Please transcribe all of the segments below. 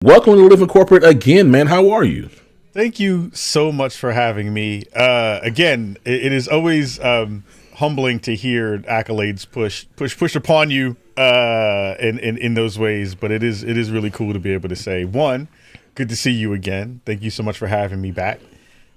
Welcome to Living Corporate again, man. How are you? Thank you so much for having me. Again, it is always humbling to hear accolades push upon you in those ways. But it is really cool to be able to say, one, good to see you again. Thank you so much for having me back.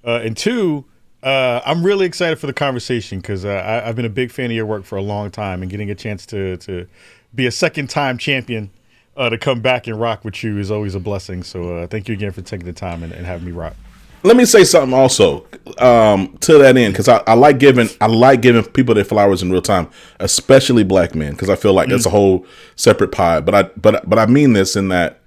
And two, I'm really excited for the conversation because I've been a big fan of your work for a long time, and getting a chance to be a second-time champion to come back and rock with you is always a blessing. So thank you again for taking the time and having me rock. Let me say something also to that end, because I like giving people their flowers in real time, especially black men, because I feel like that's a whole separate pod. But I mean this in that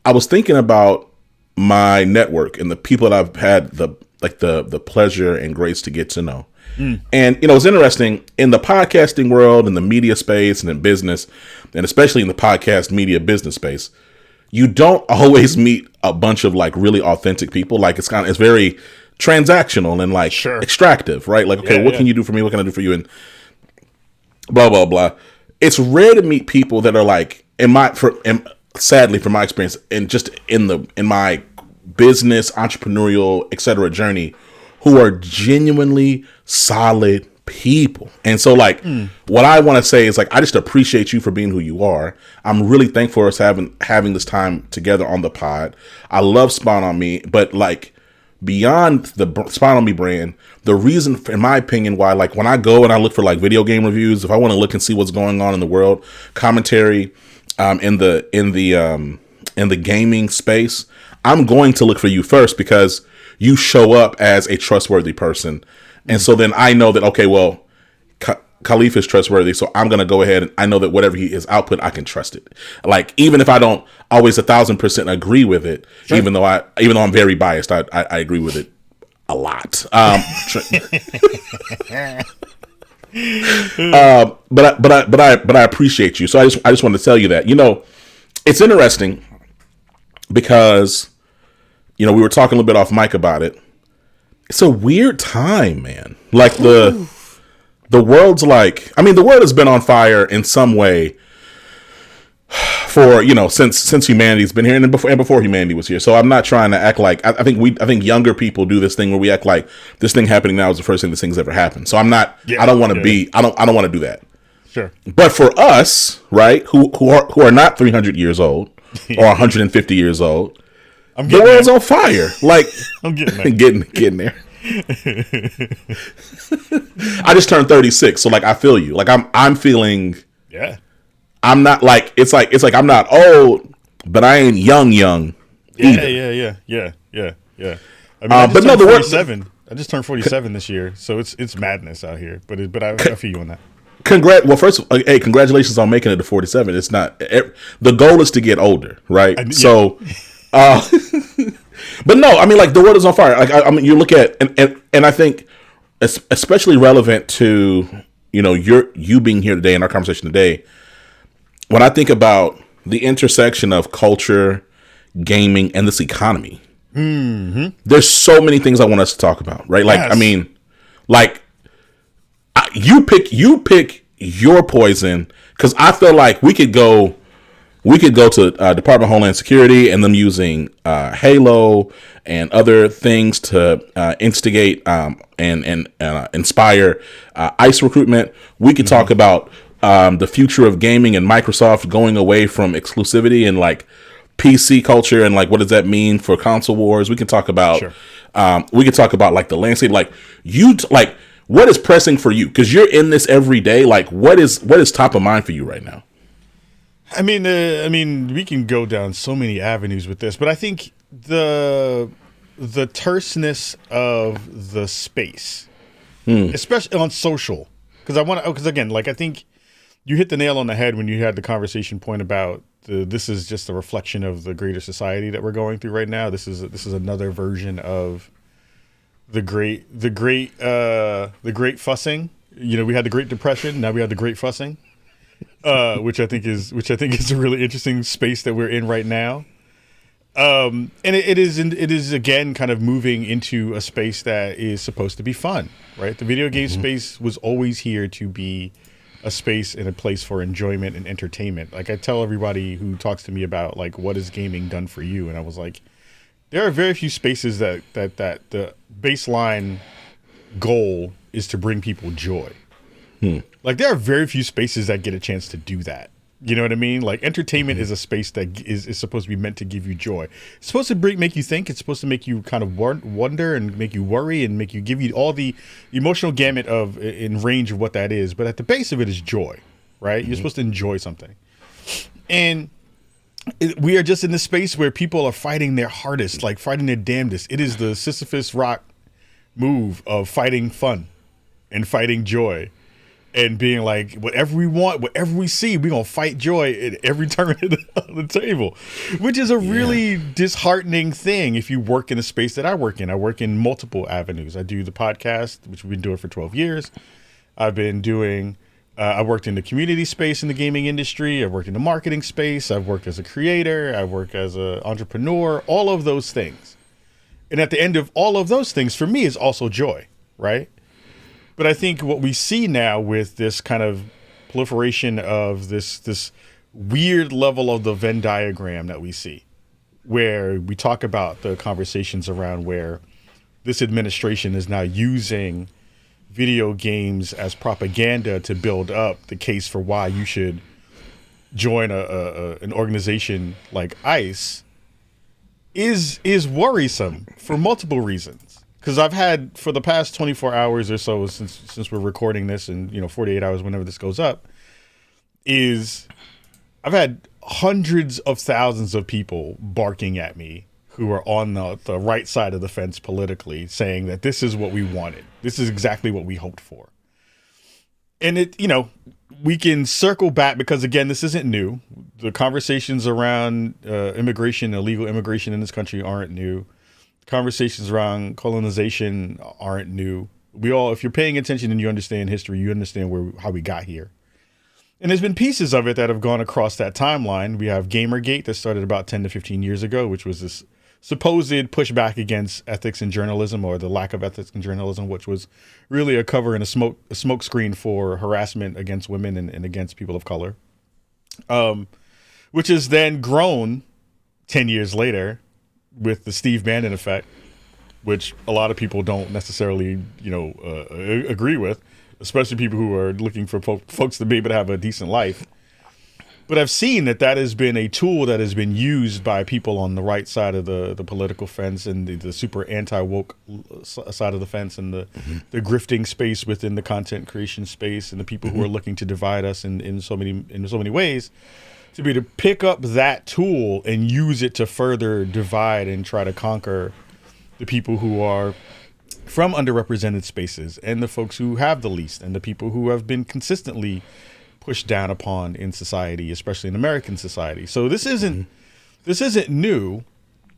I was thinking about my network and the people that I've had the pleasure and grace to get to know. And, it's interesting in the podcasting world, in the media space, and in business, and especially in the podcast media business space, you don't always meet a bunch of like really authentic people. Like it's very transactional and like extractive, right? Like, okay, what can you do for me? What can I do for you? And blah, blah, blah. It's rare to meet people that are like, sadly, from my experience, and just in my business, entrepreneurial, etc. journey, who are genuinely solid people. And so like what I want to say is like I just appreciate you for being who you are. I'm really thankful for us having this time together on the pod. I love SpawnonMe, but like beyond the SpawnonMe brand, the reason, in my opinion, why like when I go and I look for like video game reviews, if I want to look and see what's going on in the world, commentary in the gaming space, I'm going to look for you first because you show up as a trustworthy person. And so then I know that, okay, well, Kahlief is trustworthy. So I'm going to go ahead and I know that whatever he is output, I can trust it. Like, even if I don't always 1,000% agree with it, even though I'm very biased, I agree with it a lot. But I appreciate you. So I just want to tell you that, it's interesting because, we were talking a little bit off mic about it. It's a weird time, man. Like the world's like, the world has been on fire in some way for, since humanity's been here and before humanity was here. So I'm not trying to act like, I think younger people do this thing where we act like this thing happening now is the first thing this thing's ever happened. So I'm not, I don't want to want to do that. Sure. But for us, right, who are not 300 years old or 150 years old, the world's on fire. Like I'm getting there. getting there. I just turned 36, so like I feel you. Like I'm feeling. Yeah. I'm not like it's like I'm not old, but I ain't young. Yeah. But no, the 47. I just turned 47 this year, so it's madness out here. But I feel you on that. Well, first, hey, congratulations on making it to 47. It's not the goal is to get older, right? So. But no, like the world is on fire. Like you look at and I think especially relevant to you being here today in our conversation today. When I think about the intersection of culture, gaming, and this economy, there's so many things I want us to talk about, right? Like you pick your poison because I feel like we could go to Department of Homeland Security and them using Halo and other things to instigate and inspire ICE recruitment. We could talk about the future of gaming and Microsoft going away from exclusivity and like PC culture and like what does that mean for console wars. We can talk about like the landscape. Like what is pressing for you because you're in this every day. Like what is top of mind for you right now? I mean, we can go down so many avenues with this, but I think the terseness of the space, especially on social, because again, like I think you hit the nail on the head when you had the conversation point about this is just a reflection of the greater society that we're going through right now. This is another version of the great fussing. We had the Great Depression, now we have the Great Fussing. Which I think is a really interesting space that we're in right now, and it is again kind of moving into a space that is supposed to be fun, right? The video game space was always here to be a space and a place for enjoyment and entertainment. Like I tell everybody who talks to me about like what is gaming done for you, and I was like, there are very few spaces that the baseline goal is to bring people joy. Like there are very few spaces that get a chance to do that. You know what I mean? Like entertainment is a space that is supposed to be meant to give you joy. It's supposed to make you think. It's supposed to make you kind of wonder and make you worry and give you all the emotional gamut of in range of what that is. But at the base of it is joy, right? You're supposed to enjoy something. And we are just in this space where people are fighting their hardest, like fighting their damnedest. It is the Sisyphus rock move of fighting fun and fighting joy. And being like, whatever we want, whatever we see, we're going to fight joy at every turn of the table, which is a really disheartening thing if you work in a space that I work in. I work in multiple avenues. I do the podcast, which we've been doing for 12 years. I've been doing, I worked in the community space in the gaming industry. I've worked in the marketing space. I've worked as a creator. I work as an entrepreneur, all of those things. And at the end of all of those things, for me, is also joy, right? But I think what we see now with this kind of proliferation of this weird level of the Venn diagram that we see, where we talk about the conversations around where this administration is now using video games as propaganda to build up the case for why you should join an organization like ICE is worrisome for multiple reasons. Because I've had, for the past 24 hours or so, since we're recording this, and 48 hours whenever this goes up, I've had hundreds of thousands of people barking at me who are on the right side of the fence politically, saying that this is what we wanted. This is exactly what we hoped for. And we can circle back because, again, this isn't new. The conversations around immigration, illegal immigration in this country aren't new. Conversations around colonization aren't new. If you're paying attention and you understand history, you understand how we got here. And there's been pieces of it that have gone across that timeline. We have Gamergate that started about 10 to 15 years ago, which was this supposed pushback against ethics in journalism, or the lack of ethics in journalism, which was really a cover and a smoke screen for harassment against women and against people of color, which has then grown 10 years later with the Steve Bannon effect, which a lot of people don't necessarily, agree with, especially people who are looking for folks to be able to have a decent life. But I've seen that has been a tool that has been used by people on the right side of the political fence and the super anti-woke side of the fence, and the grifting space within the content creation space, and the people who are looking to divide us in so many ways, to be to pick up that tool and use it to further divide and try to conquer the people who are from underrepresented spaces, and the folks who have the least, and the people who have been consistently pushed down upon in society, especially in American society. So this isn't new,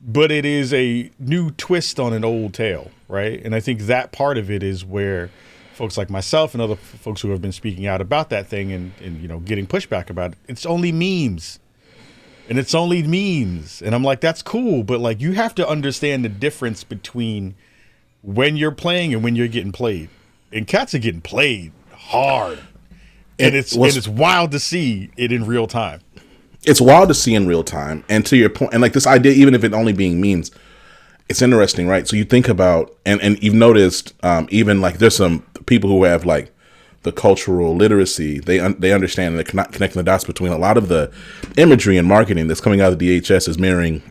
but it is a new twist on an old tale, right? And I think that part of it is where folks like myself and other folks who have been speaking out about that thing and getting pushback about it, it's only memes. And it's only memes. And I'm like, that's cool, but like you have to understand the difference between when you're playing and when you're getting played. And cats are getting played hard. And it's wild to see it in real time. It's wild to see in real time. And to your point, and like this idea, even if it only being memes, it's interesting, right? So you think about, and you've noticed, even like there's some people who have like the cultural literacy, they understand, and they're connecting the dots between a lot of the imagery and marketing that's coming out of the DHS is mirroring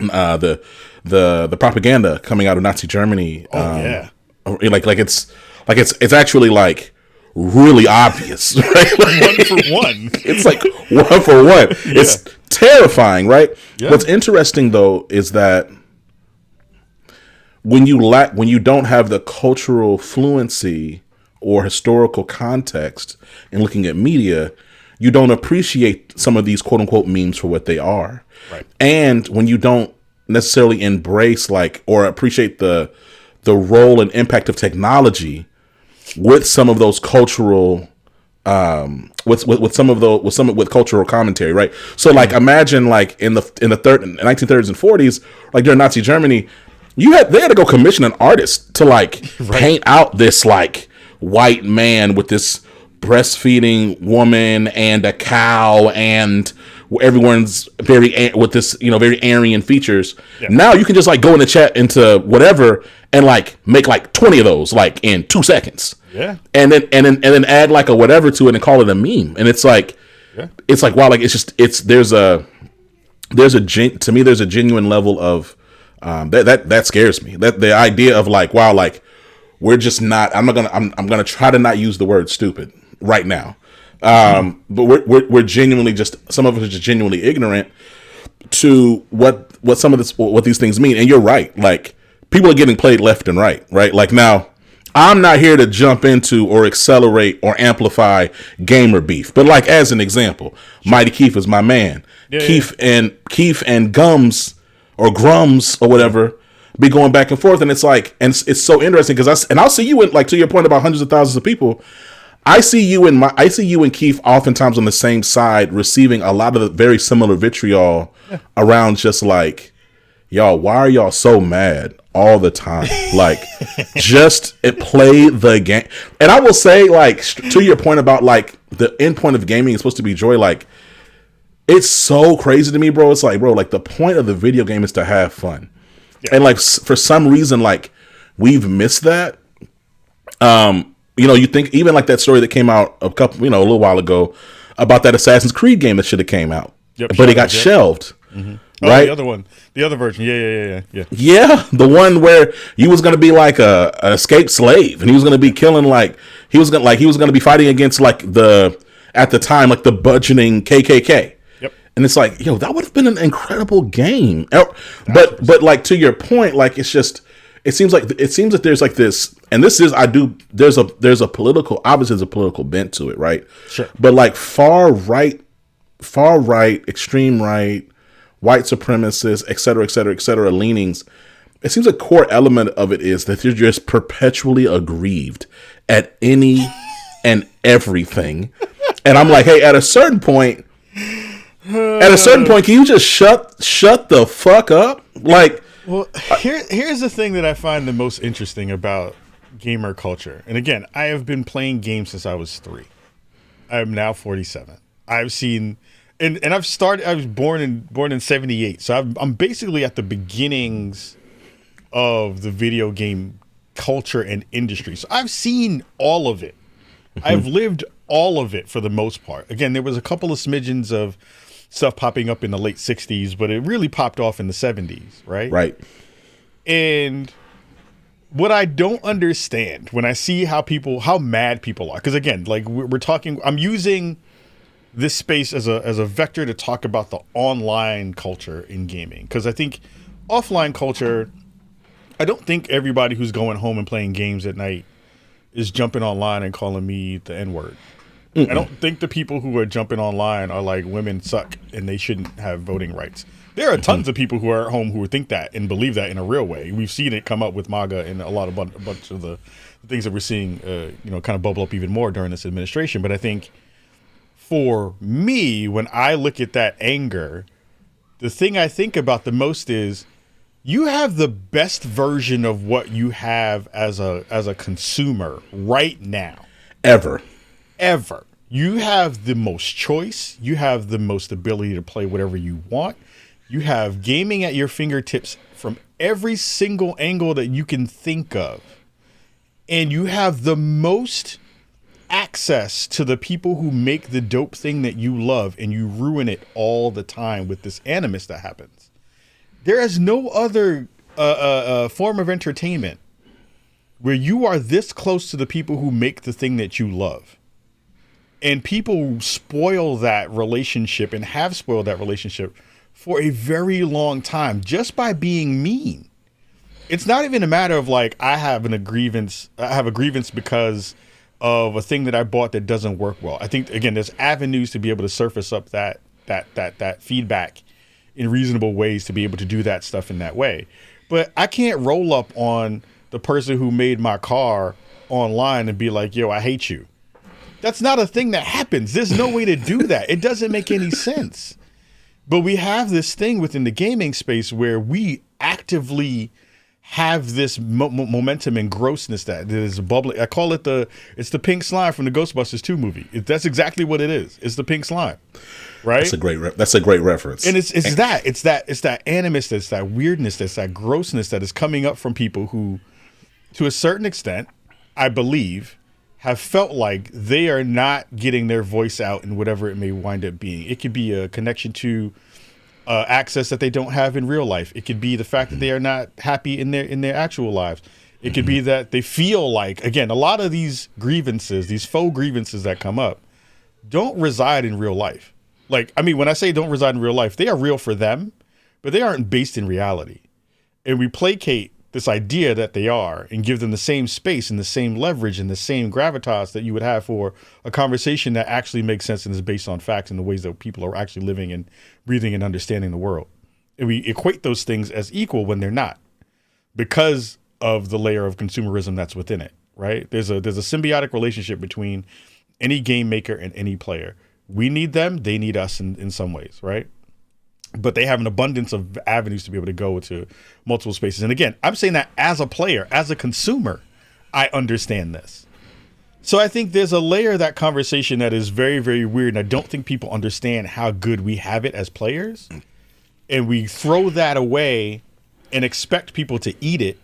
the propaganda coming out of Nazi Germany. Like it's actually like really obvious, right? One for one. It's like one for one. Yeah. It's terrifying, right? Yeah. What's interesting though is that when you don't have the cultural fluency or historical context in looking at media, you don't appreciate some of these quote unquote memes for what they are. Right. And when you don't necessarily embrace or appreciate the role and impact of technology with some of those cultural with cultural commentary, right? So like imagine like in the 1930s and 40s, like during Nazi Germany, they had to go commission an artist to like paint out this like white man with this breastfeeding woman and a cow and everyone's very with this, very Aryan features. Yeah. Now you can just like go in the chat into whatever and like make like 20 of those like in 2 seconds. Yeah. And then add like a whatever to it and call it a meme. And it's like, it's like, wow, like there's a genuine level of that scares me. That the idea of like, wow, like we're just not, I'm gonna try to not use the word stupid right now. But we're genuinely some of us are just genuinely ignorant to what these things mean. And you're right. Like people are getting played left and right. Like now I'm not here to jump into or accelerate or amplify gamer beef. But like as an example, Mighty Keith is my man. Yeah, Keith and Gums or Grums or whatever be going back and forth. And it's like, and it's so interesting because I'll see you in, like, to your point about hundreds of thousands of people. I see you and Keith oftentimes on the same side receiving a lot of the very similar vitriol around just like, y'all, why are y'all so mad all the time? Like, just play the game. And I will say, like, to your point about like the end point of gaming is supposed to be joy. Like, it's so crazy to me, bro. It's like, bro, like the point of the video game is to have fun. Yeah. And like for some reason, like we've missed that. You think even like that story that came out a little while ago about that Assassin's Creed game that should have came out, but it got shelved. Mm-hmm. Right, the other one, the other version, yeah. Yeah, the one where he was gonna be like an escaped slave, and he was gonna be killing he was gonna be fighting against like at the time like the budgeting KKK. Yep, and it's like, yo, that would have been an incredible game. But like to your point, like it's just. It seems like there's like this, and this is there's a political, obviously there's a political bent to it, right? Sure. But like far right, extreme right, white supremacists, et cetera, leanings. It seems a core element of it is that you're just perpetually aggrieved at any and everything, and I'm like, hey, at a certain point, can you just shut the fuck up, like. Well, here's the thing that I find the most interesting about gamer culture. And again, I have been playing games since I was 3. I'm now 47. I've seen, and I was born in 78. So I'm basically at the beginnings of the video game culture and industry. So I've seen all of it. Mm-hmm. I've lived all of it for the most part. Again, there was a couple of smidgens of stuff popping up in the late 60s, but it really popped off in the 70s, right? Right. And what I don't understand when I see how mad people are, because again, like we're talking, I'm using this space as a vector to talk about the online culture in gaming, because I think offline culture, I don't think everybody who's going home and playing games at night is jumping online and calling me the N-word. I don't think the people who are jumping online are like women suck and they shouldn't have voting rights. There are tons of people who are at home who think that and believe that in a real way. We've seen it come up with MAGA and a bunch of the things that we're seeing, kind of bubble up even more during this administration. But I think for me, when I look at that anger, the thing I think about the most is you have the best version of what you have as a consumer right now. Ever. You have the most choice. You have the most ability to play whatever you want. You have gaming at your fingertips from every single angle that you can think of. And you have the most access to the people who make the dope thing that you love, and you ruin it all the time with this animus that happens. There is no other form of entertainment where you are this close to the people who make the thing that you love. And people spoil that relationship and have spoiled that relationship for a very long time just by being mean. It's not even a matter of like, I have a grievance because of a thing that I bought that doesn't work well. I think, again, there's avenues to be able to surface up that feedback in reasonable ways to be able to do that stuff in that way. But I can't roll up on the person who made my car online and be like, yo, I hate you. That's not a thing that happens. There's no way to do that. It doesn't make any sense. But we have this thing within the gaming space where we actively have this momentum and grossness that is bubbling. I call it it's the pink slime from the Ghostbusters 2 movie. That's exactly what it is. It's the pink slime, right? That's a great reference. And it's that animus, that's that weirdness, that's that grossness that is coming up from people who, to a certain extent, I believe, have felt like they are not getting their voice out in whatever it may wind up being. It could be a connection to access that they don't have in real life. It could be the fact that they are not happy in their actual lives. It could be that they feel like, again, a lot of these grievances, these faux grievances that come up, don't reside in real life. Like, I mean, when I say don't reside in real life, they are real for them, but they aren't based in reality. And we placate this idea that they are and give them the same space and the same leverage and the same gravitas that you would have for a conversation that actually makes sense and is based on facts and the ways that people are actually living and breathing and understanding the world. And we equate those things as equal when they're not, because of the layer of consumerism that's within it, right? There's a symbiotic relationship between any game maker and any player. We need them, they need us in some ways, right? But they have an abundance of avenues to be able to go to multiple spaces. And again, I'm saying that as a player, as a consumer, I understand this. So I think there's a layer of that conversation that is very, very weird. And I don't think people understand how good we have it as players. And we throw that away and expect people to eat it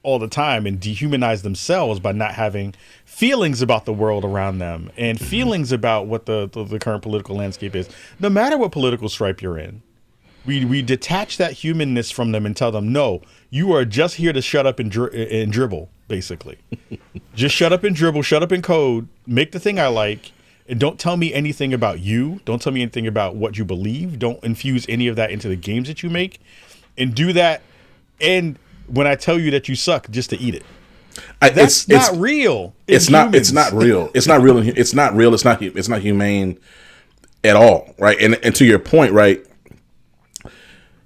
all the time and dehumanize themselves by not having feelings about the world around them and feelings about what the current political landscape is. No matter what political stripe you're in, we detach that humanness from them and tell them, no, you are just here to shut up and dribble, basically. Just shut up and dribble, shut up and code, make the thing I like, and don't tell me anything about you. Don't tell me anything about what you believe. Don't infuse any of that into the games that you make. And do that, and when I tell you that you suck, just to eat it. That's not real. It's not real. It's not real. It's not real. It's not humane at all, right? And to your point, right?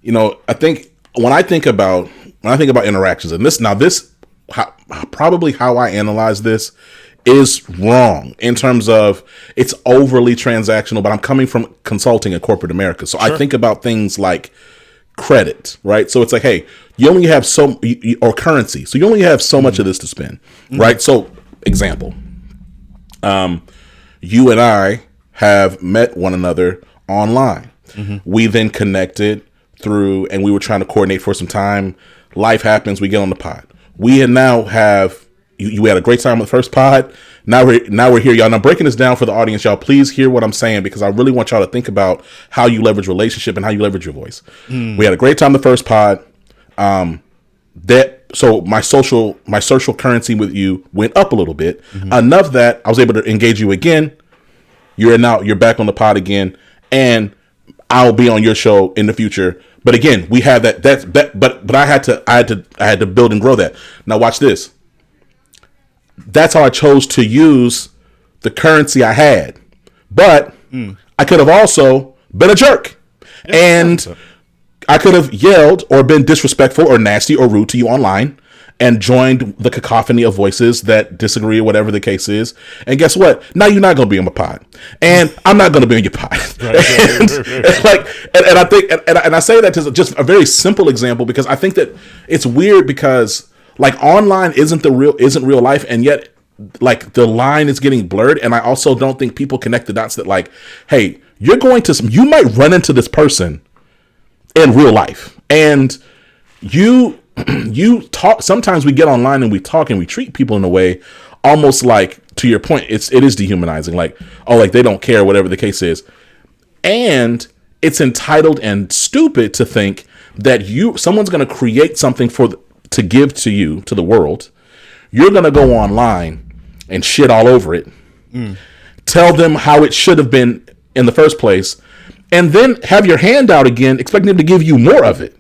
You know, I think when I think about interactions, and probably how I analyze this is wrong in terms of it's overly transactional. But I'm coming from consulting in corporate America, so sure. I think about things like credit, right? So it's like, hey, you only have or currency, so you only have so much of this to spend, right? So, example, you and I have met one another online. We then connected and we were trying to coordinate for some time. Life happens. We get on the pod. We had you had a great time on the first pod. Now we're here, y'all. Now, breaking this down for the audience, y'all, please hear what I'm saying, because I really want y'all to think about how you leverage relationship and how you leverage your voice. We had a great time the first pod. So my social currency with you went up a little bit, enough that I was able to engage you again. You're back on the pod again, and I'll be on your show in the future. But again, we have but I had to build and grow that. Now watch this. That's how I chose to use the currency I had. But I could have also been a jerk. And I could have yelled or been disrespectful or nasty or rude to you online and joined the cacophony of voices that disagree or whatever the case is. And guess what? Now you're not going to be on my pod. And I'm not going to be on your pod. And I think, and I say that to just a very simple example, because I think that it's weird because like online isn't real life. And yet like the line is getting blurred. And I also don't think people connect the dots that like, hey, you might run into this person in real life. And you talk, sometimes we get online and we talk and we treat people in a way almost like, to your point, it is dehumanizing, like, oh, like they don't care, whatever the case is. And it's entitled and stupid to think that someone's going to create something to give to you, to the world. You're going to go online and shit all over it. Tell them how it should have been in the first place, and then have your hand out again, expecting them to give you more of it.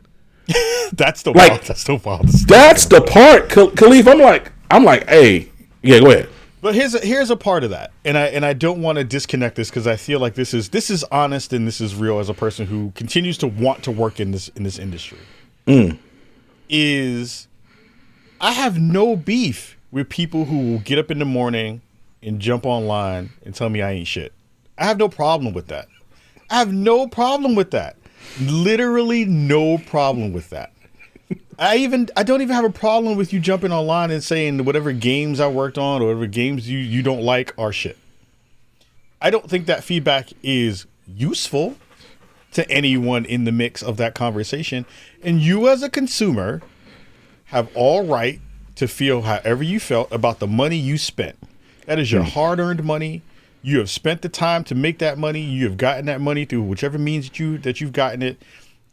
That's the wild. That's the wild. That's the part, Kahlief. I'm like, hey, yeah, go ahead. But here's a part of that, and I don't want to disconnect this, because I feel like this is honest and this is real as a person who continues to want to work in this industry. Is I have no beef with people who will get up in the morning and jump online and tell me I ain't shit. I have no problem with that. I have no problem with that. Literally no problem with that. I don't even have a problem with you jumping online and saying whatever games I worked on or whatever games you don't like are shit. I don't think that feedback is useful to anyone in the mix of that conversation. And you as a consumer have all right to feel however you felt about the money you spent. That is your hard-earned money. You have spent the time to make that money. You have gotten that money through whichever means that you've gotten it.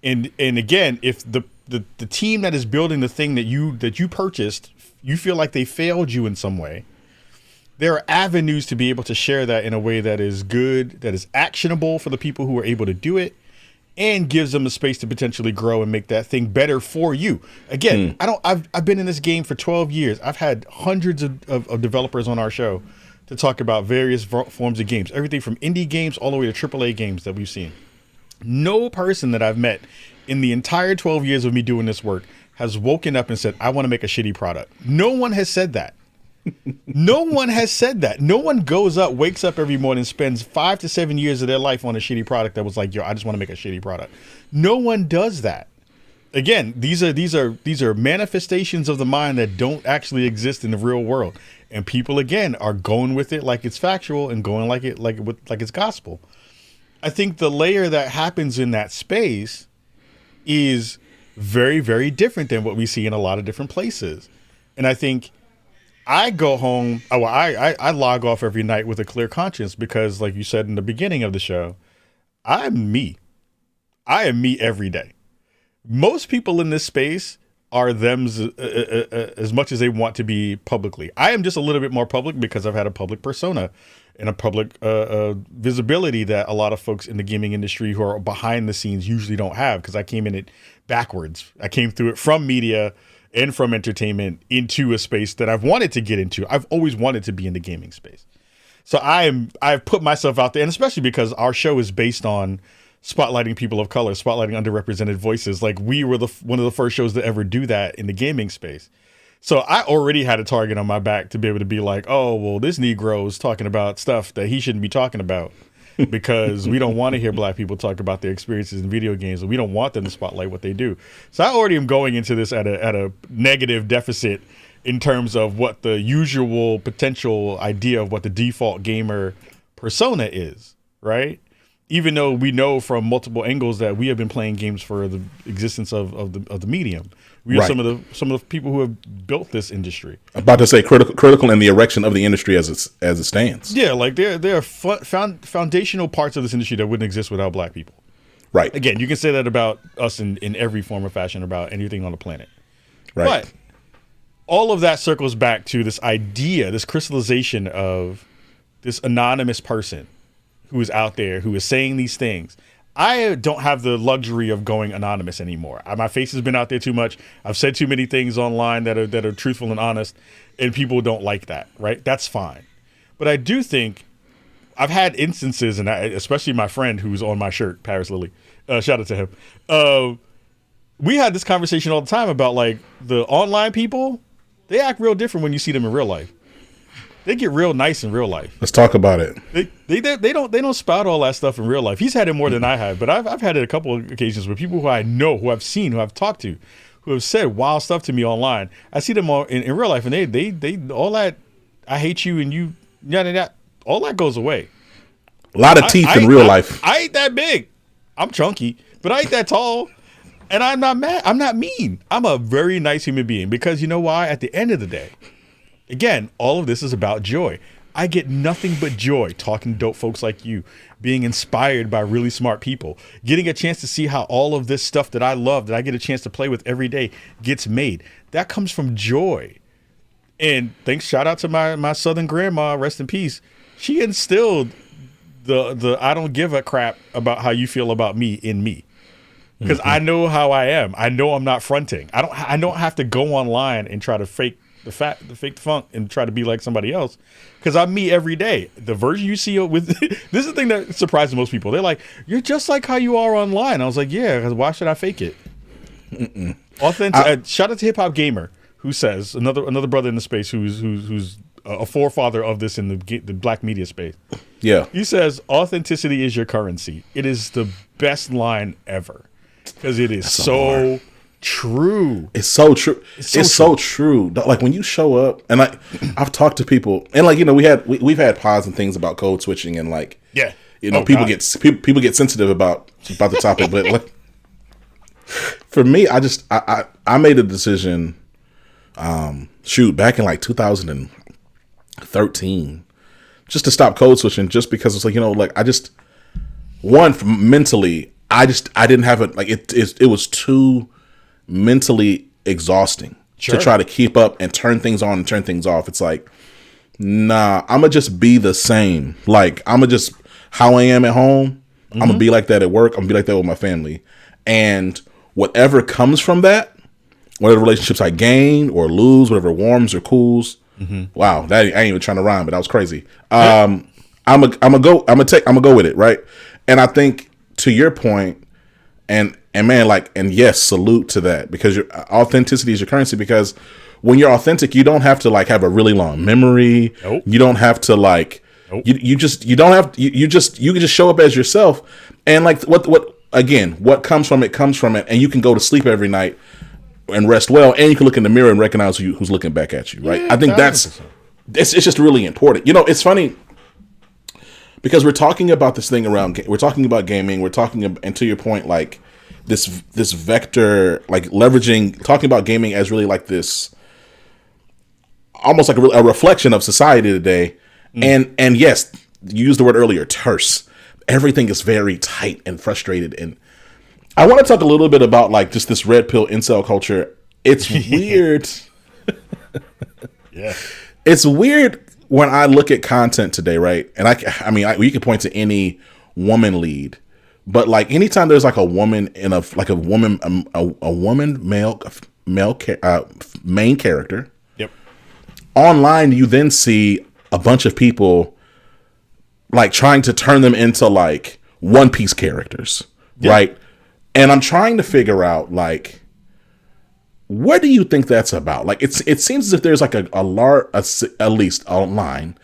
And again, if the team that is building the thing that you purchased, you feel like they failed you in some way, there are avenues to be able to share that in a way that is good, that is actionable for the people who are able to do it, and gives them a space to potentially grow and make that thing better for you. Again, I've been in this game for 12 years. I've had hundreds of developers on our show to talk about various forms of games, everything from indie games all the way to AAA games that we've seen. No person that I've met in the entire 12 years of me doing this work has woken up and said, I want to make a shitty product. No one has said that. No one has said that. No one wakes up every morning, spends 5 to 7 years of their life on a shitty product that was like, yo, I just want to make a shitty product. No one does that. Again, these are manifestations of the mind that don't actually exist in the real world. And people, again, are going with it like it's factual and going like it's gospel. I think the layer that happens in that space is very, very different than what we see in a lot of different places. And I think I go home, I log off every night with a clear conscience because, like you said in the beginning of the show, I'm me. I am me every day. Most people in this space are them as much as they want to be publicly. I am just a little bit more public because I've had a public persona and a public visibility that a lot of folks in the gaming industry who are behind the scenes usually don't have, because I came in it backwards. I came through it from media and from entertainment into a space that I've wanted to get into. I've always wanted to be in the gaming space. So I've put myself out there, and especially because our show is based on spotlighting people of color, spotlighting underrepresented voices. Like, we were one of the first shows to ever do that in the gaming space. So I already had a target on my back to be able to be like, oh, well, this Negro is talking about stuff that he shouldn't be talking about because we don't want to hear black people talk about their experiences in video games, and we don't want them to spotlight what they do. So I already am going into this at a negative deficit in terms of what the usual potential idea of what the default gamer persona is, right? Even though we know from multiple angles that we have been playing games for the existence of the medium. We are some of the people who have built this industry. I'm about to say critical in the erection of the industry as it stands. Yeah, like there are foundational parts of this industry that wouldn't exist without black people. Right. Again, you can say that about us in every form or fashion about anything on the planet. Right. But all of that circles back to this idea, this crystallization of this anonymous person who is out there, who is saying these things. I don't have the luxury of going anonymous anymore. My face has been out there too much. I've said too many things online that are truthful and honest, and people don't like that, right? That's fine. But I do think I've had instances, and especially my friend who's on my shirt, Paris Lily, shout out to him. We had this conversation all the time about, like, the online people, they act real different when you see them in real life. They get real nice in real life. Let's talk about it. They don't spout all that stuff in real life. He's had it more than I have, but I've had it a couple of occasions with people who I know, who I've seen, who I've talked to, who have said wild stuff to me online. I see them all in real life, and they all that I hate you and you yada yada, all that goes away. A lot of teeth in real life. I ain't that big. I'm chunky, but I ain't that tall. And I'm not mad. I'm not mean. I'm a very nice human being, because you know why? At the end of the day, again, all of this is about joy. I get nothing but joy talking to dope folks like you, being inspired by really smart people, getting a chance to see how all of this stuff that I love, that I get a chance to play with every day, gets made. That comes from joy. And shout out to my Southern grandma, rest in peace. She instilled the I don't give a crap about how you feel about me in me. Because I know how I am. I know I'm not fronting. I don't have to go online and try to fake the funk and try to be like somebody else, because I'm me every day. The version you see with this is the thing that surprises most people. They're like, you're just like how you are online. I was like, yeah, because why should I fake it? Authentic. Shout out to Hip Hop Gamer, who says, another brother in the space who's a forefather of this in the black media space. Yeah, he says authenticity is your currency. It is the best line ever, because it is so True. It's so true. It's so true. Like when you show up, and like I've talked to people, and like we've had pods and things about code switching, and like people get sensitive about the topic, but like for me, I made a decision, back in like 2013, just to stop code switching, just because it's like mentally, I didn't have it, like it was too mentally exhausting to try to keep up and turn things on and turn things off. It's like, nah, I'm gonna just be the same. Like I'm gonna just how I am at home. I'm gonna be like that at work. I'm gonna be like that with my family, and whatever comes from that, whatever relationships I gain or lose, whatever warms or cools. Wow, I ain't even trying to rhyme, but that was crazy. I'm gonna go with it, right? And I think to your point, and man, like, and yes, salute to that, because your authenticity is your currency. Because when you're authentic, you don't have to like have a really long memory. Nope. You don't have to like, you can just show up as yourself. And like what comes from it, and you can go to sleep every night and rest well, and you can look in the mirror and recognize who's looking back at you, right? Yeah, I think 100%. It's just really important. It's funny because we're talking about this thing we're talking about gaming, and to your point, like this vector, like talking about gaming as really like this, almost like a reflection of society today. And yes, you used the word earlier, terse. Everything is very tight and frustrated. And I want to talk a little bit about like just this red pill incel culture. It's weird. Yeah. It's weird when I look at content today, right? And I mean, you can point to any woman lead, but like anytime there's like a woman in a woman male main character. Yep. Online, you then see a bunch of people like trying to turn them into like One Piece characters, right? And I'm trying to figure out like, what do you think that's about? Like, it seems as if there's like a large, at least online,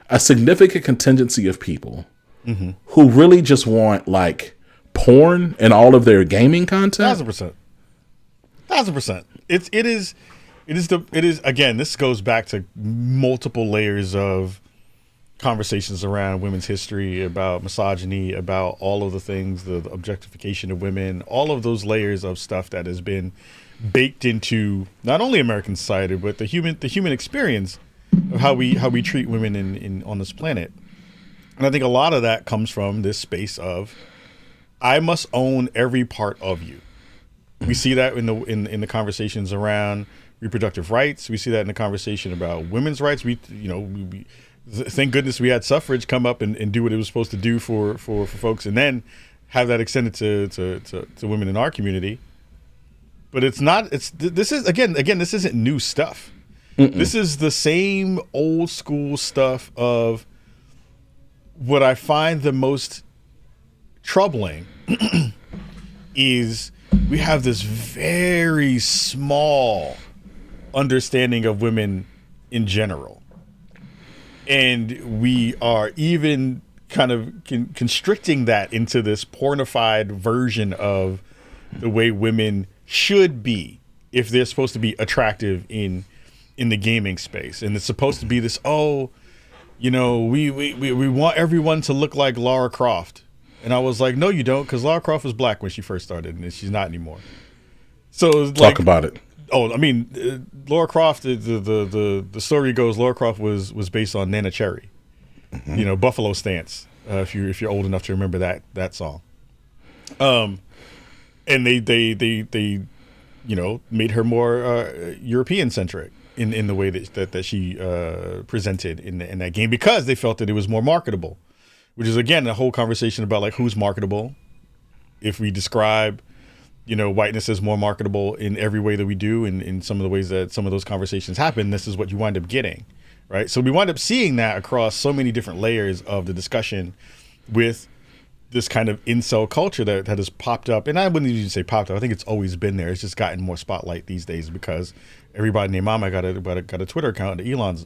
a significant contingency of people who really just want like porn in all of their gaming content. 1,000%. It is again. This goes back to multiple layers of conversations around women's history, about misogyny, about all of the things, the objectification of women, all of those layers of stuff that has been baked into not only American society but the human experience of how we treat women in on this planet. And I think a lot of that comes from this space of, I must own every part of you. We see that in the conversations around reproductive rights. We see that in the conversation about women's rights. We thank goodness we had suffrage come up and do what it was supposed to do for folks, and then have that extended to women in our community. But this isn't new stuff. This is the same old school stuff of what I find the most troubling is we have this very small understanding of women in general. And we are even kind of constricting that into this pornified version of the way women should be if they're supposed to be attractive in the gaming space. And it's supposed to be this, we want everyone to look like Lara Croft. And I was like, no, you don't, because Lara Croft was black when she first started, and she's not anymore. So talk about it. Oh, I mean, Lara Croft. The story goes, Lara Croft was based on Nana Cherry, Buffalo Stance. If you're old enough to remember that song. And they made her more European centric in the way that she presented in that game, because they felt that it was more marketable. Which is, again, a whole conversation about like who's marketable. If we describe, whiteness as more marketable in every way that we do, and in some of the ways that some of those conversations happen, this is what you wind up getting, right? So we wind up seeing that across so many different layers of the discussion with this kind of incel culture that has popped up. And I wouldn't even say popped up. I think it's always been there. It's just gotten more spotlight these days because everybody and their mama got a Twitter account, on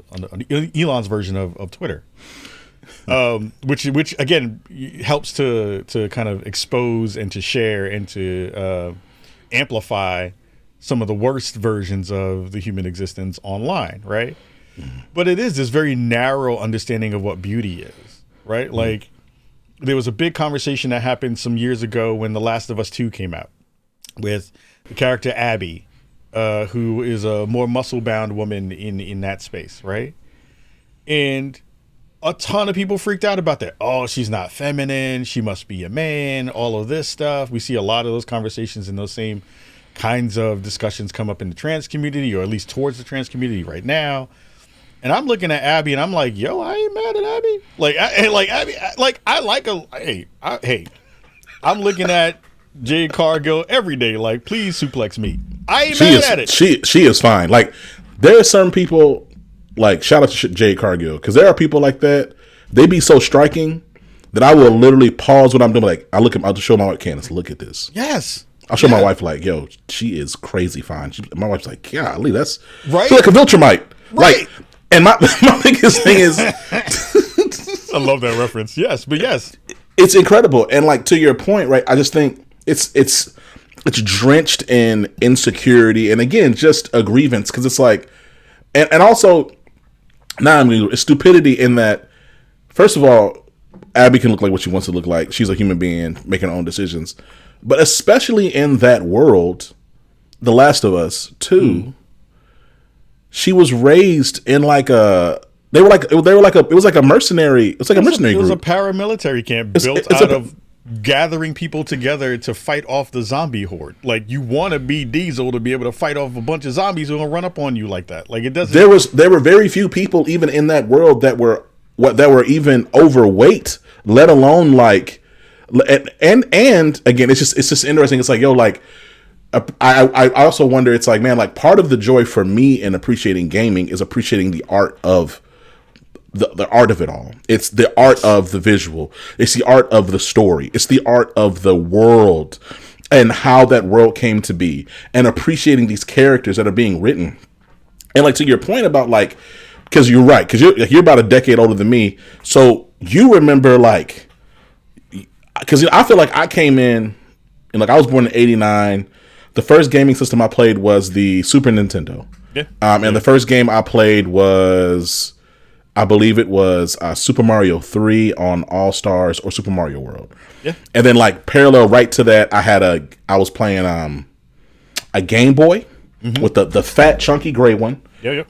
Elon's version of Twitter. Which again helps to kind of expose and to share and to amplify some of the worst versions of the human existence online, right? But it is this very narrow understanding of what beauty is, right? Like, there was a big conversation that happened some years ago when The Last of Us 2 came out with the character Abby, who is a more muscle-bound woman in that space, right? And a ton of people freaked out about that. Oh, she's not feminine. She must be a man. All of this stuff. We see a lot of those conversations and those same kinds of discussions come up in the trans community, or at least towards the trans community right now. And I'm looking at Abby, and I'm like, "Yo, I ain't mad at Abby. I'm looking at Jade Cargill every day. Like, please suplex me. I ain't mad at it. She is fine. Like, there are some people, like, shout out to Jade Cargill, because there are people like that. They be so striking that I will literally pause what I'm doing. Like, I'll just show my wife, Candace, look at this. Yes. I'll show my wife, like, yo, she is crazy fine. My wife's like, golly, that's right. She's like a Viltrumite. Right. Like, and my biggest thing is, I love that reference. Yes, but yes, it's incredible. And like, to your point, right? I just think it's drenched in insecurity, and again, just a grievance, because it's like, and also, it's stupidity in that. First of all, Abby can look like what she wants to look like. She's a human being making her own decisions, but especially in that world, The Last of Us 2. She was raised in like it was like a mercenary group. It was a paramilitary camp built out of gathering people together to fight off the zombie horde. Like, you want to be Diesel to be able to fight off a bunch of zombies who are gonna run up on you like that. Like, it doesn't. There were very few people even in that world that were even overweight, let alone like, and again, it's just interesting. It's like, yo, like, I also wonder, it's like, man, like, part of the joy for me in appreciating gaming is appreciating the art of the art of it all. It's the art of the visual. It's the art of the story. It's the art of the world and how that world came to be, and appreciating these characters that are being written. And like, to your point about, like, because you're right, because you're about a decade older than me, so you remember, like, because I feel like I came in, and like, I was born in '89. The first gaming system I played was the Super Nintendo. Yeah. And the first game I played was, I believe it was Super Mario 3 on All Stars or Super Mario World. Yeah. And then, like, parallel right to that, I was playing a Game Boy with the fat chunky gray one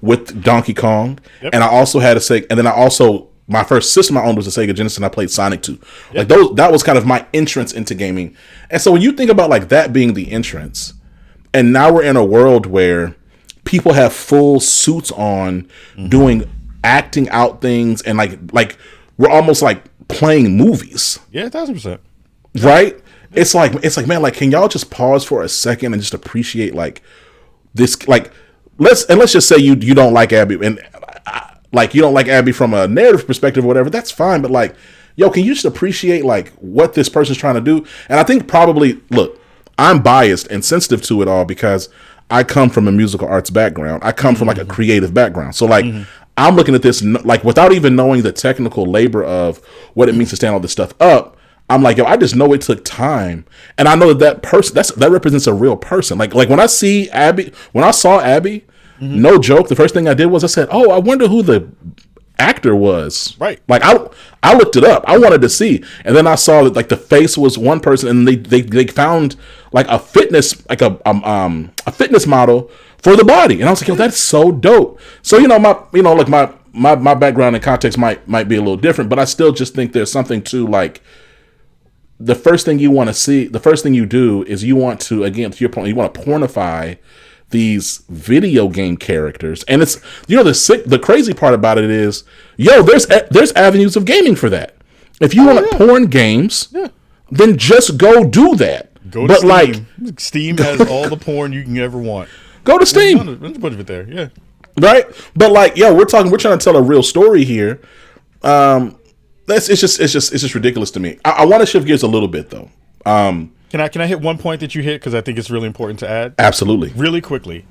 with Donkey Kong. Yep. And I also had my first system I owned was a Sega Genesis, and I played Sonic 2. Yep. Like, that was kind of my entrance into gaming. And so when you think about, like, that being the entrance, and now we're in a world where people have full suits on, acting out things, and like we're almost like playing movies. Yeah, 1,000%. Right? Yeah. It's like, man, like, can y'all just pause for a second and just appreciate, like, this, like, let's just say you don't like Abby, and like, you don't like Abby from a narrative perspective or whatever, that's fine, but like, yo, can you just appreciate, like, what this person's trying to do? And I think probably, look, I'm biased and sensitive to it all because I come from a musical arts background. I come from like a creative background. So like, I'm looking at this, like, without even knowing the technical labor of what it means to stand all this stuff up. I'm like, yo, I just know it took time. And I know that person, that represents a real person. Like when I saw Abby, no joke, the first thing I did was I said, oh, I wonder who the actor was. Right. Like, I looked it up. I wanted to see. And then I saw that, like, the face was one person, and they found like a fitness, like a fitness model for the body. And I was like, yo, that's so dope. So, my background and context might be a little different, but I still just think there's something to, like, the first thing you want to see, the first thing you do is you want to, again, to your point, you want to pornify these video game characters. And it's, the crazy part about it is, yo, there's avenues of gaming for that. If you want porn games, then just go do that. Go to Steam. Like, Steam has all the porn you can ever want. Go to Steam. There's a bunch of it there, yeah. Right? But like, yo, we're trying to tell a real story here. It's just ridiculous to me. I want to shift gears a little bit though. Can I hit one point that you hit, because I think it's really important to add? Absolutely. Really quickly.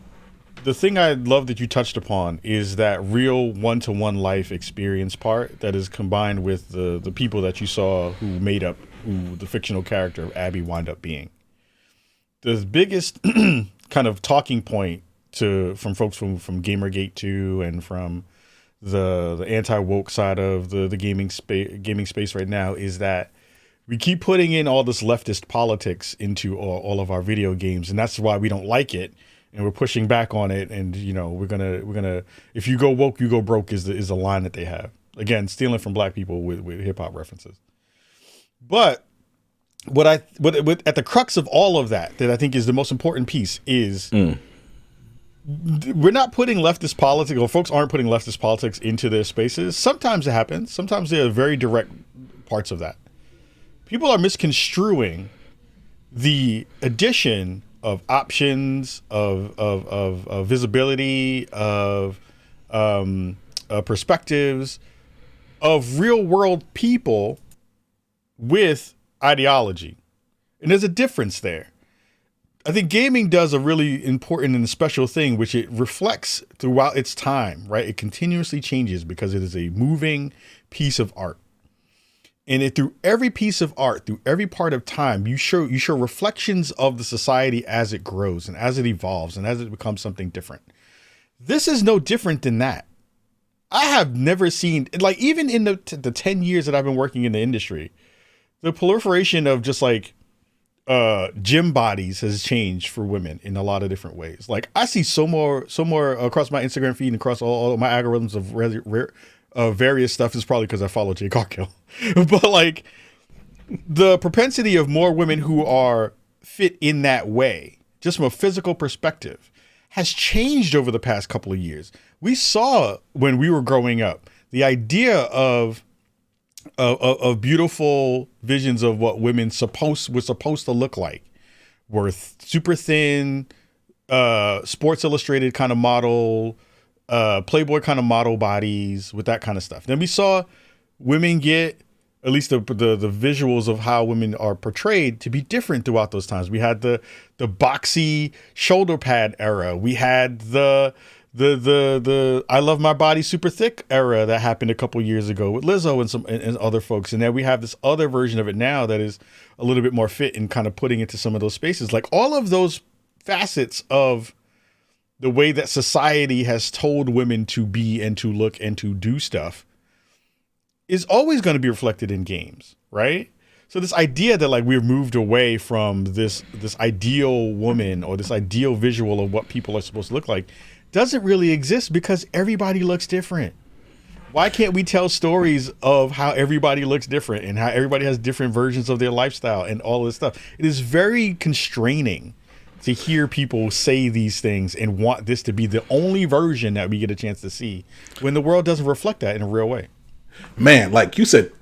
The thing I love that you touched upon is that real one-to-one life experience part that is combined with the people that you saw who made up who the fictional character of Abby wound up being. The biggest kind of talking point from folks from Gamergate 2 and from the anti-woke side of the gaming space right now is that we keep putting in all this leftist politics into all of our video games, and that's why we don't like it, and we're pushing back on it. And we're gonna if you go woke, you go broke is a line that they have. Again, stealing from black people with hip hop references. But what at the crux of all of that I think is the most important piece is we're not putting leftist politics, or folks aren't putting leftist politics into their spaces. Sometimes it happens. Sometimes there are very direct parts of that. People are misconstruing the addition of options, of visibility, of perspectives, of real world people with ideology. And there's a difference there. I think gaming does a really important and special thing, which it reflects throughout its time, right? It continuously changes because it is a moving piece of art. And through every piece of art, through every part of time, you show reflections of the society as it grows and as it evolves and as it becomes something different. This is no different than that. I have never seen, like, even in the 10 years that I've been working in the industry, the proliferation of just like gym bodies has changed for women in a lot of different ways. Like, I see so more across my Instagram feed and across all my algorithms of various stuff. Is probably because I follow Jay Cargill, but like the propensity of more women who are fit in that way, just from a physical perspective, has changed over the past couple of years. We saw when we were growing up, the idea of beautiful visions of what women were supposed to look like were super thin, Sports Illustrated kind of model, Playboy kind of model bodies with that kind of stuff. Then we saw women get, at least the visuals of how women are portrayed, to be different throughout those times. We had the boxy shoulder pad era. We had the I love my body super thick era that happened a couple years ago with Lizzo and other folks. And then we have this other version of it now that is a little bit more fit and kind of putting into some of those spaces. Like, all of those facets of the way that society has told women to be and to look and to do stuff is always going to be reflected in games, right? So this idea that like we've moved away from this ideal woman or this ideal visual of what people are supposed to look like doesn't really exist, because everybody looks different. Why can't we tell stories of how everybody looks different and how everybody has different versions of their lifestyle and all this stuff? It is very constraining to hear people say these things and want this to be the only version that we get a chance to see when the world doesn't reflect that in a real way. Man, like you said,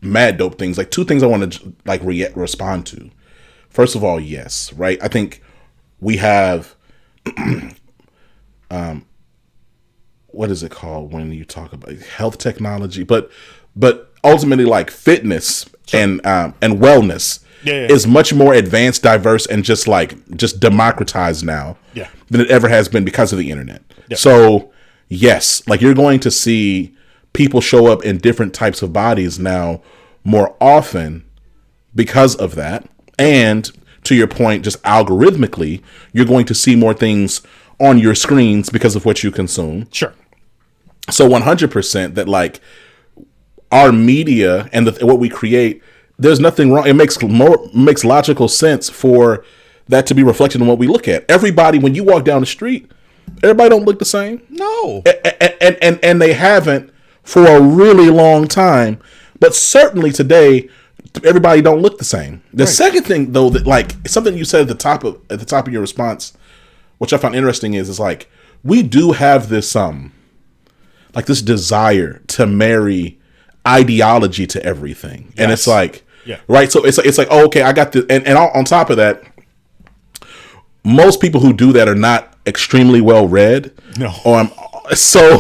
mad dope things. Like, two things I want to like respond to. First of all, yes, right? I think we have what is it called when you talk about health technology, but ultimately like fitness and wellness is much more advanced, diverse, and just democratized now than it ever has been because of the internet. So yes, like, you're going to see people show up in different types of bodies now more often because of that. And to your point, just algorithmically, you're going to see more things on your screens because of what you consume. Sure. So 100% that like our media and what we create, there's nothing wrong. It makes logical sense for that to be reflected in what we look at. Everybody, when you walk down the street, everybody don't look the same. No. And they haven't for a really long time. But certainly today, everybody don't look the same. The second thing, though, that like something you said at the top of your response, which I found interesting, is like, we do have this like this desire to marry ideology to everything. Yes. And it's like, right. So it's like, oh, okay, I got this. And on top of that, most people who do that are not extremely well read. No. So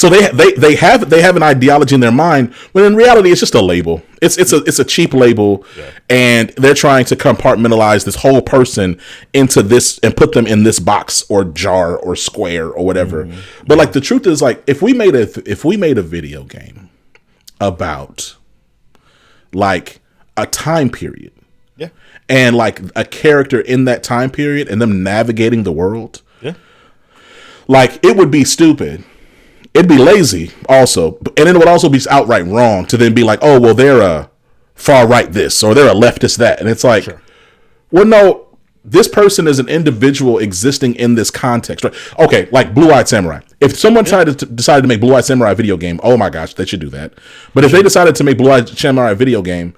they have an ideology in their mind, when in reality it's just a label. It's a cheap label, and they're trying to compartmentalize this whole person into this and put them in this box or jar or square or whatever. Mm-hmm. But like, the truth is, like, if we made a video game about like a time period Yeah. And like a character in that time period and them navigating the world. Yeah. Like it would be stupid. It'd be lazy also. And it would also be outright wrong to then be like, oh, well, they're a far right this or they're a leftist that. And it's like, well, no, this person is an individual existing in this context. Right? Okay, like Blue-Eyed Samurai. If someone decided to make Blue-Eyed Samurai a video game, oh my gosh, they should do that. But if they decided to make Blue-Eyed Samurai a video game,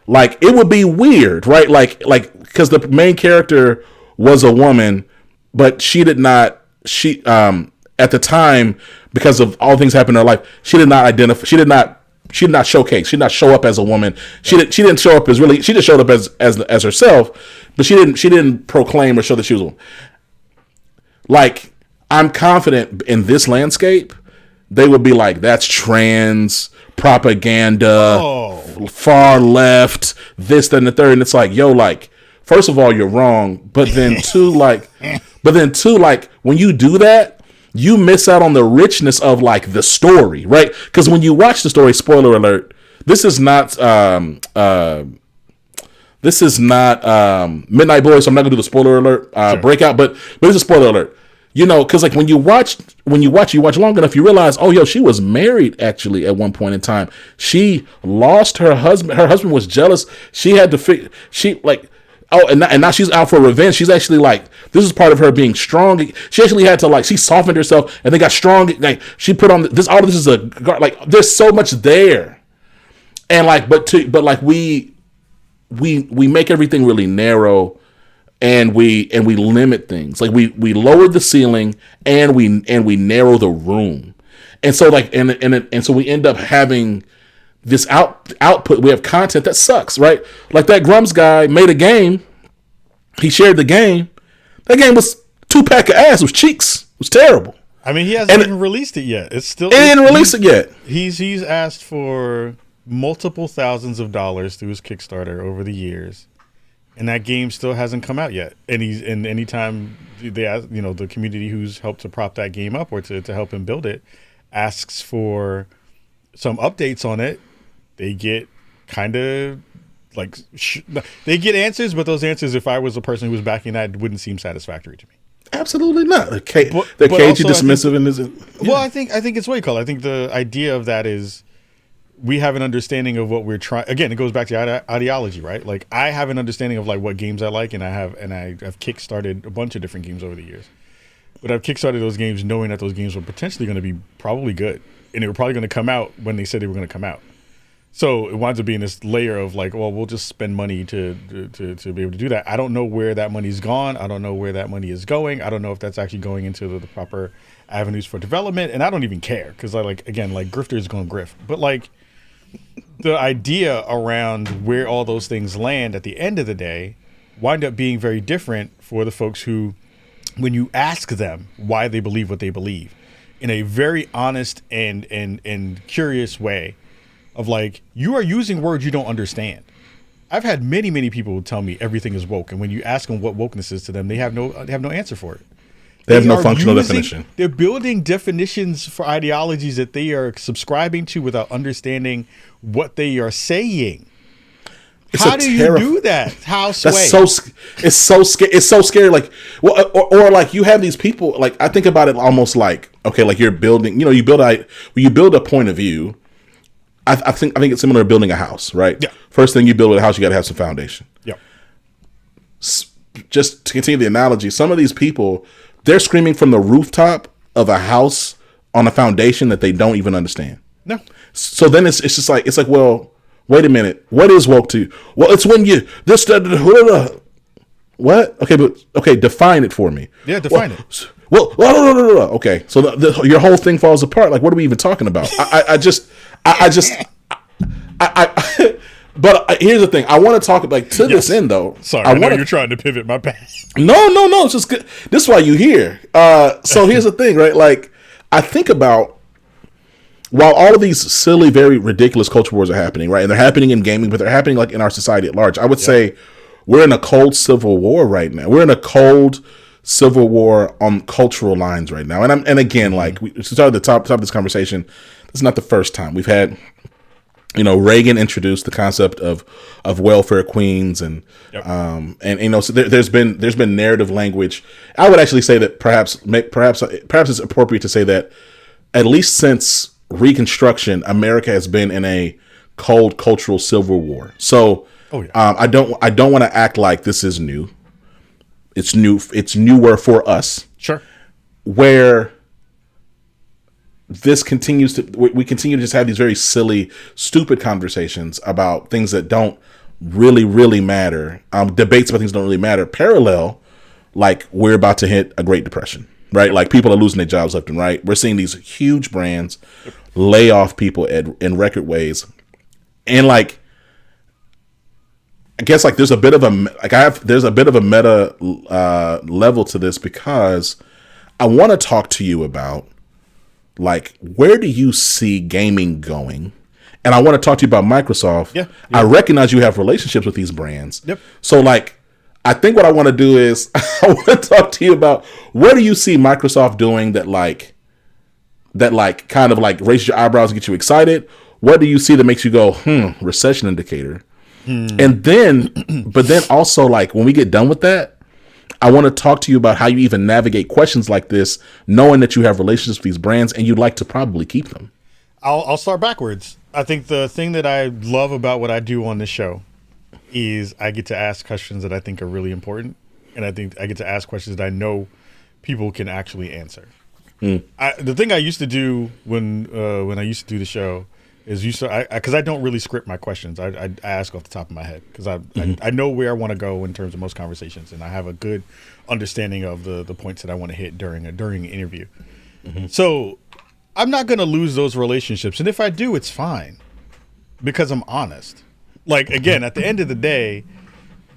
like it would be weird, right? Like because the main character was a woman, but she at the time, because of all things happened in her life, she did not identify. She did not showcase. She did not show up as a woman. She didn't show up as really. She just showed up as herself, but she didn't proclaim or show that she was a woman. Like I'm confident in this landscape, they would be like, that's trans propaganda, far left, this, that, and the third. And it's like, yo, like, first of all, you're wrong. But then two, like, when you do that, you miss out on the richness of like the story, right? Because when you watch the story, spoiler alert, this is not Midnight Boy, so I'm not gonna do the spoiler alert breakout, but it's a spoiler alert. You know, because like when you watch long enough, you realize, oh, yo, she was married actually at one point in time. She lost her husband. Her husband was jealous. She had to and now she's out for revenge. She's actually like, this is part of her being strong. She actually had to like, she softened herself and then got strong. Like she put on this. All of this is there's so much there, and like, but we make everything really narrow. And we limit things. Like we lower the ceiling and we narrow the room. And so like and so we end up having this output. We have content that sucks, right? Like that Grumps guy made a game. He shared the game. That game was 2-pack of ass. It was cheeks. It was terrible. I mean, he hasn't even released it yet. It didn't release it yet. He's asked for multiple thousands of dollars through his Kickstarter over the years. And that game still hasn't come out yet. And anytime they ask, the community who's helped to prop that game up or to help him build it asks for some updates on it, they get kind of like they get answers, but those answers, if I was a person who was backing that, wouldn't seem satisfactory to me. Absolutely not. They're cagey, dismissive, and well, I think it's what you call it. I think the idea of that is, we have an understanding of what we're trying. Again, it goes back to ideology, right? Like I have an understanding of like what games I like, and I've kickstarted a bunch of different games over the years. But I've kickstarted those games knowing that those games were potentially going to be probably good, and they were probably going to come out when they said they were going to come out. So it winds up being this layer of like, well, we'll just spend money to be able to do that. I don't know where that money's gone. I don't know where that money is going. I don't know if that's actually going into the proper avenues for development, and I don't even care because grifters gonna grift, but like. The idea around where all those things land at the end of the day wind up being very different for the folks who, when you ask them why they believe what they believe, in a very honest and curious way of like, you are using words you don't understand. I've had many people tell me everything is woke, and when you ask them what wokeness is to them, they have no answer for it. They have no functional definition. They're building definitions for ideologies that they are subscribing to without understanding what they are saying. How do you do that? How sway? It's so scary. Like, well, or like you have these people. Like I think about it almost like, okay, like you're building. You build a point of view. I think it's similar to building a house, right? Yeah. First thing you build with a house, you got to have some foundation. Yeah. Just to continue the analogy, some of these people. They're screaming from the rooftop of a house on a foundation that they don't even understand. No. So then it's just like, well, wait a minute. What is woke to you? Well, it's when you what? Okay, define it for me. Yeah, define it. Well, no. Okay, so your whole thing falls apart. Like, what are we even talking about? But here's the thing. I want to talk about this end though. Sorry, I know you're trying to pivot my bad. No. It's just good. This is why you here. So here's the thing, right? Like I think about while all of these silly, very ridiculous culture wars are happening, right? And they're happening in gaming, but they're happening like in our society at large. I would say we're in a cold civil war right now. We're in a cold civil war on cultural lines right now. And again, like we started at the top of this conversation. This is not the first time we've had Reagan introduced the concept of welfare queens, and Yep. so there's been narrative language. I would actually say that perhaps it's appropriate to say that at least since Reconstruction, America has been in a cold cultural civil war. So I don't want to act like this is new. It's new. It's newer for us. Sure. Where this continues to, we continue to just have these very silly, stupid conversations about things that don't really matter. Debates about things that don't really matter. Parallel, like we're about to hit a Great Depression, right? Like people are losing their jobs left and right. We're seeing these huge brands lay off people in record ways, and like, I guess like there's a bit of a meta level to this, because I want to talk to you about, like, where do you see gaming going? And I want to talk to you about Microsoft. Yeah. I recognize you have relationships with these brands. Yep. So, like, I think what I want to do is I want to talk to you about, what do you see Microsoft doing that kind of like raises your eyebrows and gets you excited? What do you see that makes you go, recession indicator? And then, but then also, like, when we get done with that, I want to talk to you about how you even navigate questions like this, knowing that you have relationships with these brands and you'd like to probably keep them. I'll start backwards. I think the thing that I love about what I do on this show is I get to ask questions that I think are really important, and I think I get to ask questions that I know people can actually answer. The thing I used to do when I used to do the show is because I don't really script my questions. I ask off the top of my head, because I know where I want to go in terms of most conversations, and I have a good understanding of the points that I want to hit during an interview. So I'm not going to lose those relationships, and if I do, it's fine, because I'm honest. Like, again, at the end of the day,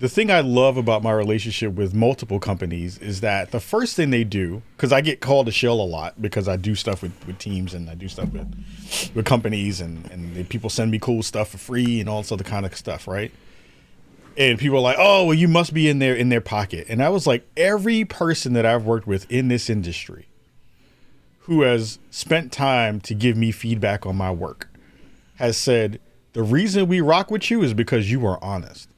the thing I love about my relationship with multiple companies is that the first thing they do, because I get called a shill a lot because I do stuff with teams, and I do stuff with companies, and people send me cool stuff for free and all this other kind of stuff, right? And people are like, oh, well, you must be in their pocket. And I was like, every person that I've worked with in this industry who has spent time to give me feedback on my work has said, the reason we rock with you is because you are honest.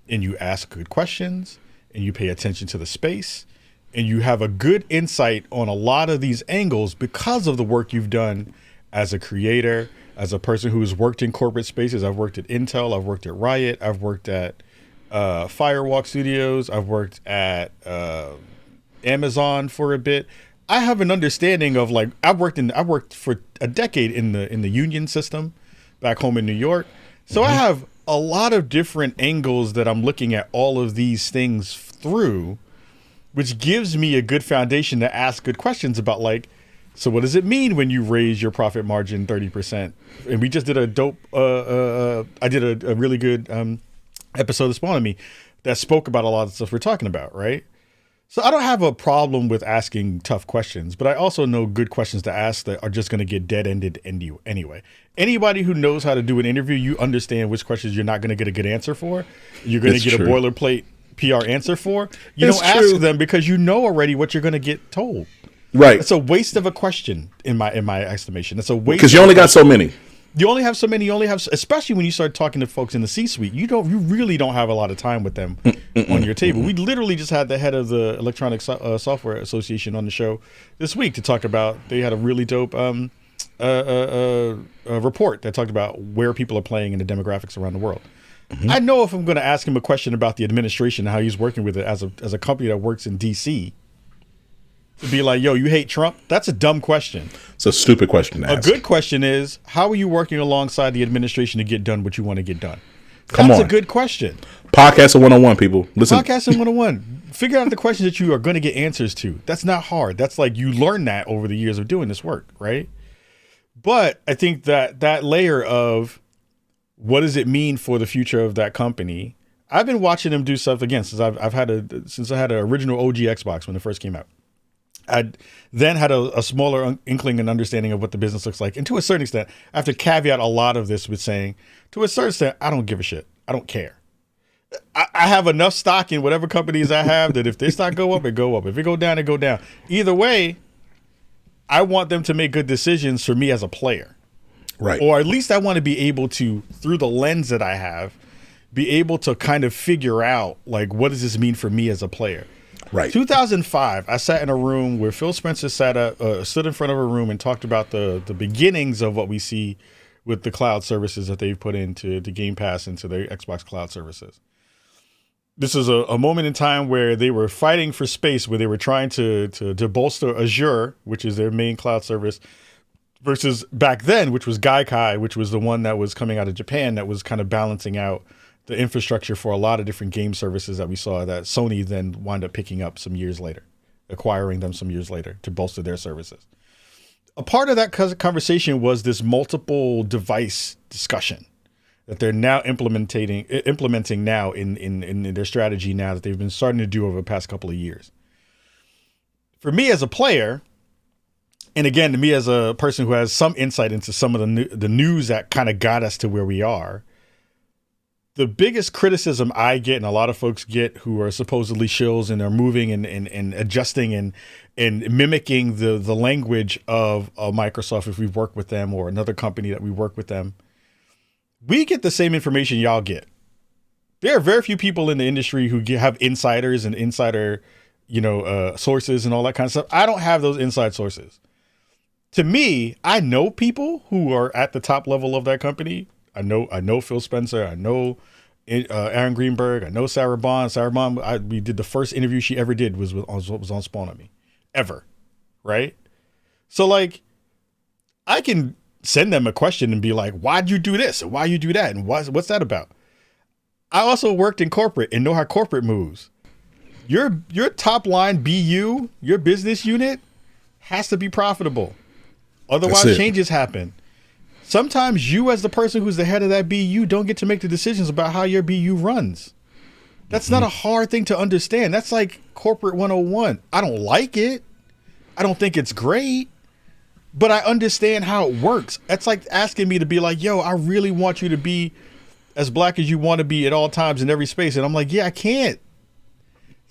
And you ask good questions, and you pay attention to the space, and you have a good insight on a lot of these angles because of the work you've done as a creator, as a person who's worked in corporate spaces. I've worked at Intel, I've worked at Riot, I've worked at Firewalk Studios, I've worked at Amazon for a bit. I have an understanding of, like, I've worked for a decade in the union system back home in New York. So I have a lot of different angles that I'm looking at all of these things through, which gives me a good foundation to ask good questions about, like, so what does it mean when you raise your profit margin 30%? And we just did a dope, I did a really good episode of SpawnonMe that spoke about a lot of the stuff we're talking about, right? So I don't have a problem with asking tough questions, but I also know good questions to ask that are just going to get dead-ended anyway. Anybody who knows how to do an interview, you understand which questions you're not going to get a good answer for. You're going to get a boilerplate PR answer for. You don't ask them because you know already what you're going to get told. Right. It's a waste of a question in my estimation. It's a waste because you only got so many. You only have so many. You only have, especially when you start talking to folks in the C-suite. You really don't have a lot of time with them on your table. We literally just had the head of the Electronic Software Association on the show this week to talk about. They had a really dope report that talked about where people are playing and the demographics around the world. I know if I'm going to ask him a question about the administration and how he's working with it as a company that works in D.C., to be like, yo, you hate Trump? That's a dumb question. It's a stupid question to ask. A good question is, how are you working alongside the administration to get done what you want to get done? That's a good question. Podcasting 101, people. Listen. Podcasting 101. Figure out the questions that you are going to get answers to. That's not hard. That's like, you learn that over the years of doing this work, right? But I think that layer of what does it mean for the future of that company? I've been watching them do stuff again since I had an original OG Xbox when it first came out. I then had a smaller inkling and understanding of what the business looks like. And to a certain extent, I have to caveat a lot of this with saying, to a certain extent, I don't give a shit. I don't care. I have enough stock in whatever companies I have that if their stock go up, it go up. If it go down, it go down. Either way, I want them to make good decisions for me as a player. Right. Or at least I want to be able to, through the lens that I have, be able to kind of figure out, like, what does this mean for me as a player? Right. 2005, I sat in a room where Phil Spencer stood in front of a room and talked about the beginnings of what we see with the cloud services that they've put into the Game Pass into their Xbox cloud services. This is a moment in time where they were fighting for space, where they were trying to bolster Azure, which is their main cloud service, versus back then, which was Gaikai, which was the one that was coming out of Japan that was kind of balancing out the infrastructure for a lot of different game services that we saw that Sony then wound up picking up some years later, acquiring them some years later to bolster their services. A part of that conversation was this multiple device discussion that they're now implementing now in their strategy now that they've been starting to do over the past couple of years. For me as a player, and again, to me as a person who has some insight into some of the news that kind of got us to where we are, the biggest criticism I get, and a lot of folks get who are supposedly shills and are moving and adjusting and mimicking the language of Microsoft if we've worked with them, or another company that we work with them, we get the same information y'all get. There are very few people in the industry who have insiders and insider, sources and all that kind of stuff. I don't have those inside sources. To me, I know people who are at the top level of that company. I know Phil Spencer. I know Aaron Greenberg. I know Sarah Bond. We did the first interview she ever did was on SpawnonMe, ever, right? So like, I can send them a question and be like, why'd you do this? And why you do that? And what's that about? I also worked in corporate and know how corporate moves. Your top line BU, your business unit, has to be profitable. Otherwise, changes happen. Sometimes you, as the person who's the head of that BU, don't get to make the decisions about how your BU runs. That's not a hard thing to understand. That's like corporate 101. I don't like it. I don't think it's great. But I understand how it works. That's like asking me to be like, yo, I really want you to be as black as you want to be at all times in every space. And I'm like, yeah, I can't.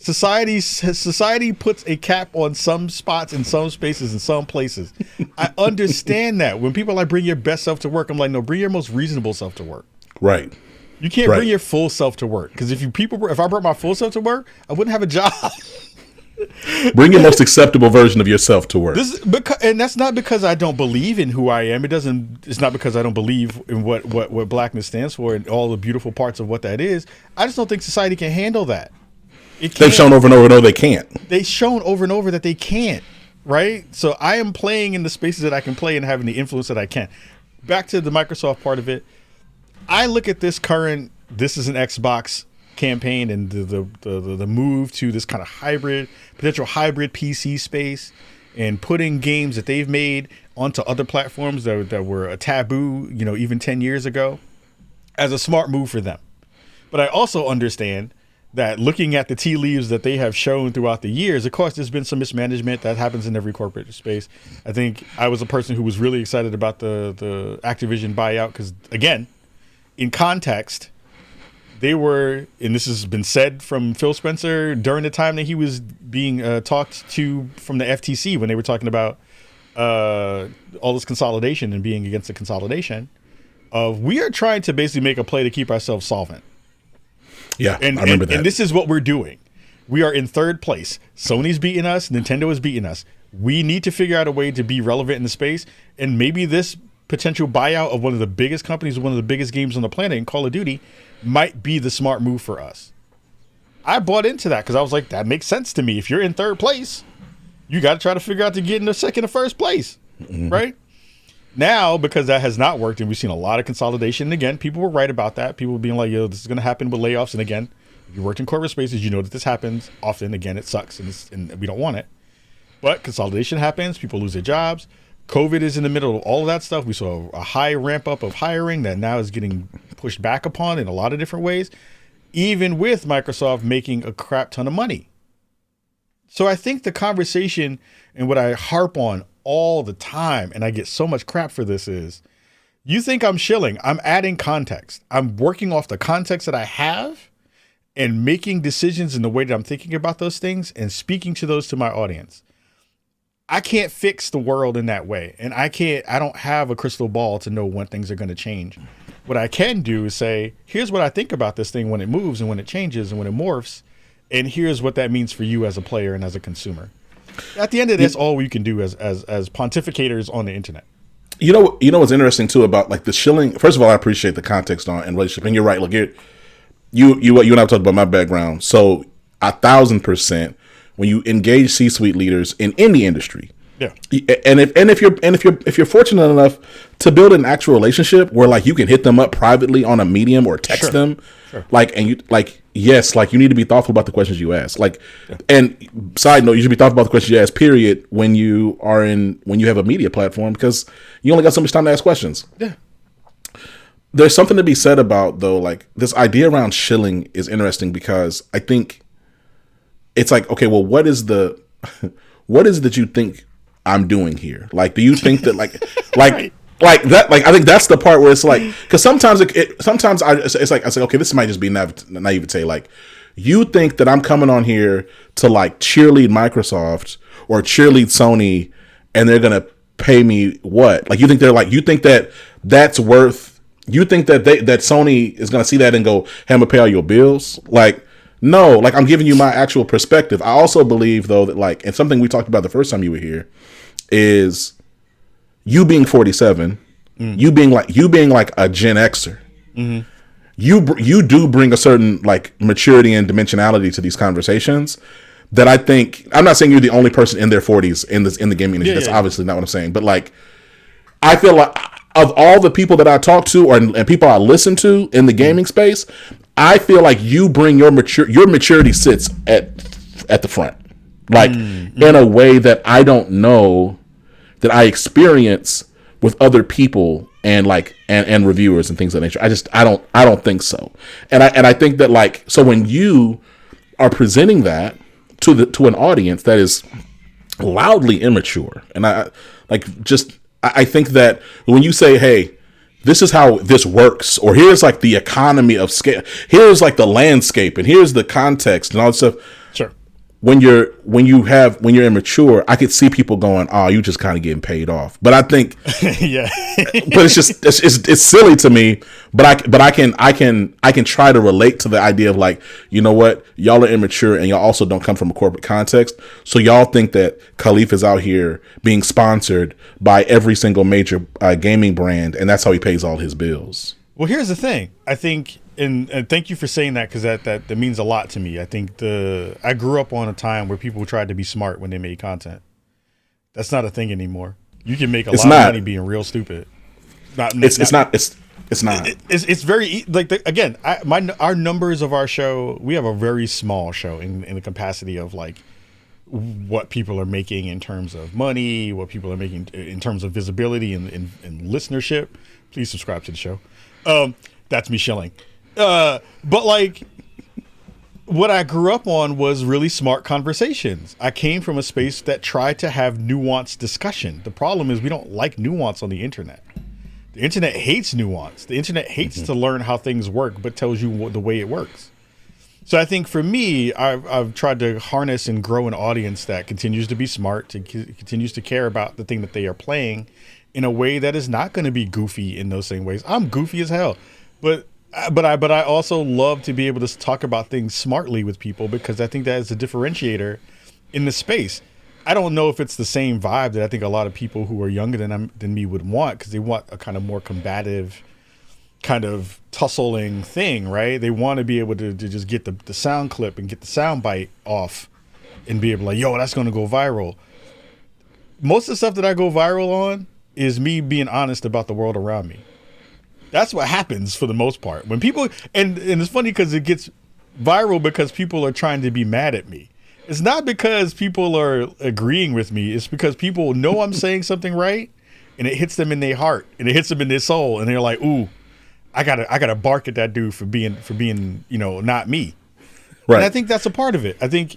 Society puts a cap on some spots in some spaces in some places. I understand that. When people are like, bring your best self to work, I'm like, no, bring your most reasonable self to work. Right. You can't bring your full self to work. Because if I brought my full self to work, I wouldn't have a job. Bring your most acceptable version of yourself to work. And that's not because I don't believe in who I am. It's not because I don't believe in what blackness stands for and all the beautiful parts of what that is. I just don't think society can handle that. They've shown over and over they can't. They've shown over and over that they can't, right? So I am playing in the spaces that I can play and having the influence that I can. Back to the Microsoft part of it. I look at this is an Xbox campaign and the move to this kind of potential hybrid PC space and putting games that they've made onto other platforms that were a taboo, even 10 years ago, as a smart move for them. But I also understand that looking at the tea leaves that they have shown throughout the years, of course, there's been some mismanagement that happens in every corporate space. I think I was a person who was really excited about the Activision buyout because, again, in context, they were, and this has been said from Phil Spencer during the time that he was being talked to from the FTC when they were talking about all this consolidation and being against the consolidation, we are trying to basically make a play to keep ourselves solvent. Yeah, I remember that. And this is what we're doing. We are in third place. Sony's beating us. Nintendo is beating us. We need to figure out a way to be relevant in the space. And maybe this potential buyout of one of the biggest companies, one of the biggest games on the planet in Call of Duty, might be the smart move for us. I bought into that because I was like, that makes sense to me. If you're in third place, you got to try to figure out to get in the second or first place, right? Now, because that has not worked and we've seen a lot of consolidation, and again, people were right about that. People being like, yo, this is going to happen with layoffs. And again, if you worked in corporate spaces, you know that this happens often. Again, it sucks and we don't want it. But consolidation happens. People lose their jobs. COVID is in the middle of all of that stuff. We saw a high ramp up of hiring that now is getting pushed back upon in a lot of different ways, even with Microsoft making a crap ton of money. So I think the conversation and what I harp on all the time, and I get so much crap for this, is you think I'm shilling. I'm adding context. I'm working off the context that I have and making decisions in the way that I'm thinking about those things and speaking to those to my audience. I can't fix the world in that way. And I don't have a crystal ball to know when things are going to change. What I can do is say, here's what I think about this thing when it moves and when it changes and when it morphs. And here's what that means for you as a player and as a consumer. At the end of it, that's all we can do as pontificators on the internet. You know what's interesting too about like the shilling. First of all, I appreciate the context on and relationship, and you're right. Look, you and I talked about my background. So 1,000% when you engage C-suite leaders in any industry, yeah. And if you're fortunate enough to build an actual relationship where like you can hit them up privately on a medium or text them, like, and you like, yes, like you need to be thoughtful about the questions you ask. Like, and side note, you should be thoughtful about the questions you ask, period, when you have a media platform, because you only got so much time to ask questions. Yeah. There's something to be said about, though, like this idea around shilling is interesting because I think it's like, okay, well, what is it that you think I'm doing here? Like, do you think that right. like that, like, I think that's the part where it's like, because sometimes it's like, I say, okay, this might just be naivete. Like, you think that I'm coming on here to like cheerlead Microsoft or cheerlead Sony and they're going to pay me what? Like, you think that's worth, you think that that Sony is going to see that and go, hey, I'm gonna pay all your bills? Like, no, like I'm giving you my actual perspective. I also believe though that like, and something we talked about the first time you were here is you being 47, you being like a Gen Xer. Mm-hmm. You do bring a certain like maturity and dimensionality to these conversations that I think, I'm not saying you're the only person in their 40s in the gaming industry. That's obviously not what I'm saying. But like, I feel like of all the people that I talk to and people I listen to in the gaming space, I feel like you bring your maturity sits at the front, like in a way that I don't know that I experience with other people and like and reviewers and things of that nature. I don't think so. And I think that like, so when you are presenting that to an audience that is loudly immature, and I think that when you say, hey, this is how this works, or here's like the economy of scale, here's like the landscape, and here's the context and all this stuff. Sure. When you're immature, I could see people going, "Oh, you just kind of getting paid off." But I think, yeah. But it's just it's silly to me. But I can try to relate to the idea of like, you know what, y'all are immature and y'all also don't come from a corporate context, so y'all think that Kahlief is out here being sponsored by every single major gaming brand, and that's how he pays all his bills. Well, here's the thing. I think, and thank you for saying that, because that means a lot to me. I think I grew up on a time where people tried to be smart when they made content. That's not a thing anymore. You can make a lot of money being real stupid. It's not. It's very like again. Our numbers of our show. We have a very small show in the capacity of like what people are making in terms of money, what people are making in terms of visibility and listenership. Please subscribe to the show. That's me shilling. But like, what I grew up on was really smart conversations. I came from a space that tried to have nuanced discussion. The problem is we don't like nuance on the internet. The internet hates nuance. The internet hates to learn how things work, but tells you the way it works. So I think for me, I've tried to harness and grow an audience that continues to be smart, continues to care about the thing that they are playing in a way that is not going to be goofy in those same ways. I'm goofy as hell, but I also love to be able to talk about things smartly with people, because I think that is a differentiator in the space. I don't know if it's the same vibe that I think a lot of people who are younger than me would want, because they want a kind of more combative, kind of tussling thing, right? They want to be able to just get the sound clip and get the sound bite off and be able to like, yo, that's going to go viral. Most of the stuff that I go viral on is me being honest about the world around me. That's what happens for the most part. When people, and it's funny because it gets viral because people are trying to be mad at me. It's not because people are agreeing with me. It's because people know I'm saying something right, and it hits them in their heart, and it hits them in their soul, and they're like, "Ooh, I gotta bark at that dude for being not me." Right. And I think that's a part of it. I think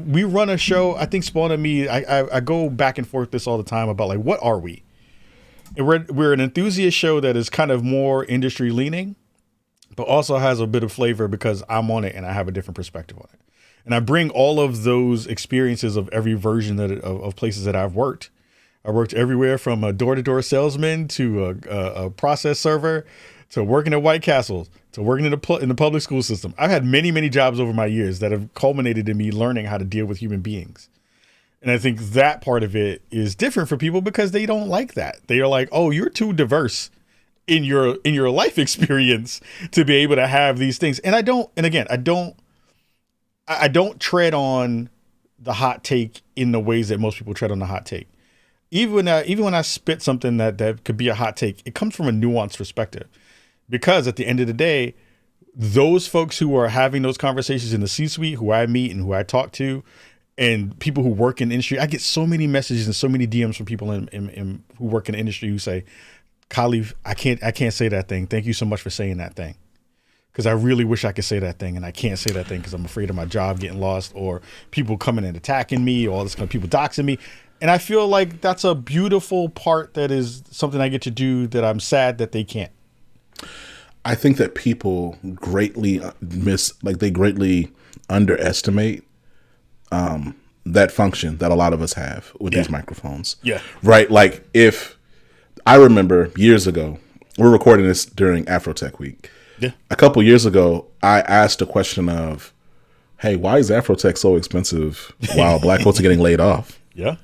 we run a show. I think SpawnonMe. I go back and forth this all the time about like, what are we? And we're an enthusiast show that is kind of more industry leaning, but also has a bit of flavor because I'm on it and I have a different perspective on it. And I bring all of those experiences of every version of places that I've worked. I worked everywhere from a door-to-door salesman to a process server to working at White Castle to working in the public school system. I've had many, many jobs over my years that have culminated in me learning how to deal with human beings. And I think that part of it is different for people because they don't like that. They are like, oh, you're too diverse in your life experience to be able to have these things. And I don't tread on the hot take in the ways that most people tread on the hot take. Even when I spit something that could be a hot take, it comes from a nuanced perspective. Because at the end of the day, those folks who are having those conversations in the C-suite, who I meet and who I talk to, and people who work in the industry, I get so many messages and so many DMs from people who work in the industry who say, Kahlief, I can't say that thing. Thank you so much for saying that thing. Because I really wish I could say that thing, and I can't say that thing because I'm afraid of my job getting lost or people coming and attacking me or all this kind of people doxing me. And I feel like that's a beautiful part that is something I get to do that I'm sad that they can't. I think that people greatly greatly underestimate that function that a lot of us have with these microphones. Yeah. Right. Like if I remember years ago, we're recording this during Afrotech Week. Yeah. A couple years ago, I asked a question of, hey, why is Afrotech so expensive while black folks are getting laid off? Yeah.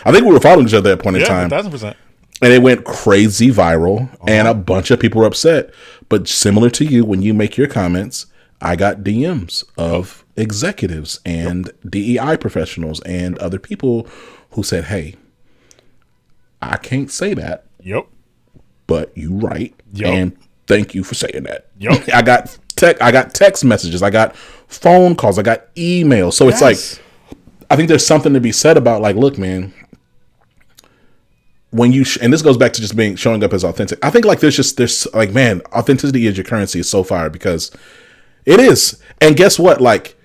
I think we were following each other at that point in time. 1,000%. And it went crazy viral, and a bunch of people were upset. But similar to you, when you make your comments, I got DMs of executives and DEI professionals and other people who said, hey, I can't say that. Yep. But you right. Yep. And thank you for saying that. Yep. I got text messages. I got phone calls. I got emails. So it's like, I think there's something to be said about like, look, man, when you, and this goes back to just showing up as authentic. I think like there's like, man, authenticity is your currency is so fire because it is. And guess what? Like,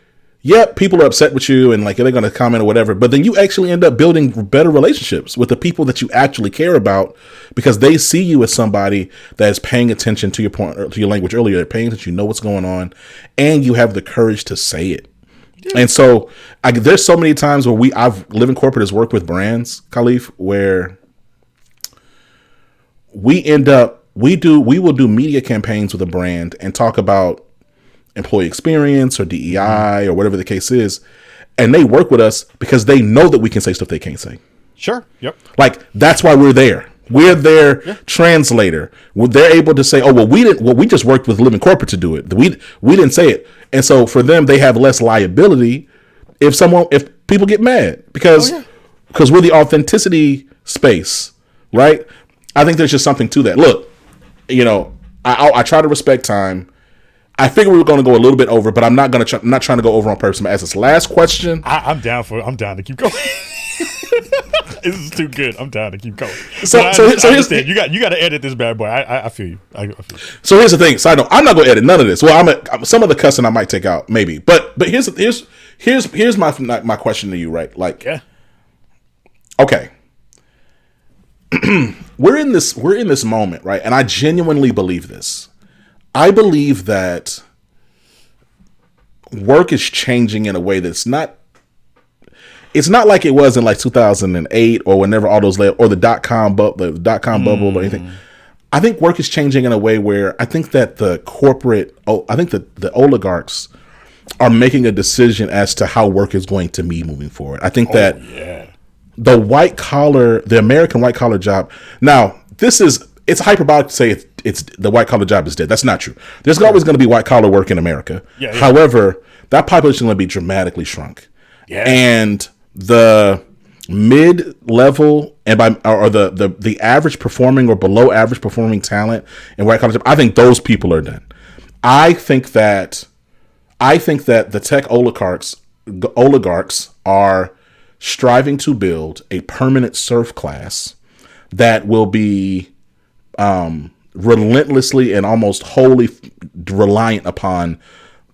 people are upset with you and like they're going to comment or whatever, but then you actually end up building better relationships with the people that you actually care about because they see you as somebody that is paying attention to your point, to your language earlier. They're paying attention, you know what's going on, and you have the courage to say it. Yeah. And so there's so many times where I've lived in corporate as worked with brands, Kahlief, where we will do media campaigns with a brand and talk about employee experience or DEI or whatever the case is. And they work with us because they know that we can say stuff they can't say. Sure. Yep. Like, that's why we're there. We're their translator. They're able to say, oh, well, we just worked with Living Corporate to do it. We didn't say it. And so for them, they have less liability if people get mad because we're the authenticity space, right? I think there's just something to that. Look, I try to respect time. I figure we were going to go a little bit over, but I'm not trying to go over on purpose. As this last question, I'm down to keep going. This is too good. I'm down to keep going. So here's you got to edit this bad boy. I feel you. I feel you. So here's the thing. Side note, I'm not going to edit none of this. Well, some of the cussing I might take out, maybe. But here's my question to you, right? Like, okay. we're in this moment, right? And I genuinely believe this. I believe that work is changing in a way that's it's not like it was in like 2008 or whenever all those or the dot-com bubble or anything. I think work is changing in a way where I think that the oligarchs are making a decision as to how work is going to be moving forward. I think that the American white collar job. Now, it's hyperbolic to say it's the white collar job is dead. That's not true. There's always going to be white collar work in America. However, that population is going to be dramatically shrunk. And the mid-level or the average performing or below average performing talent in white collar job, I think those people are done. I think that the tech oligarchs are striving to build a permanent serf class that will be relentlessly and almost wholly reliant upon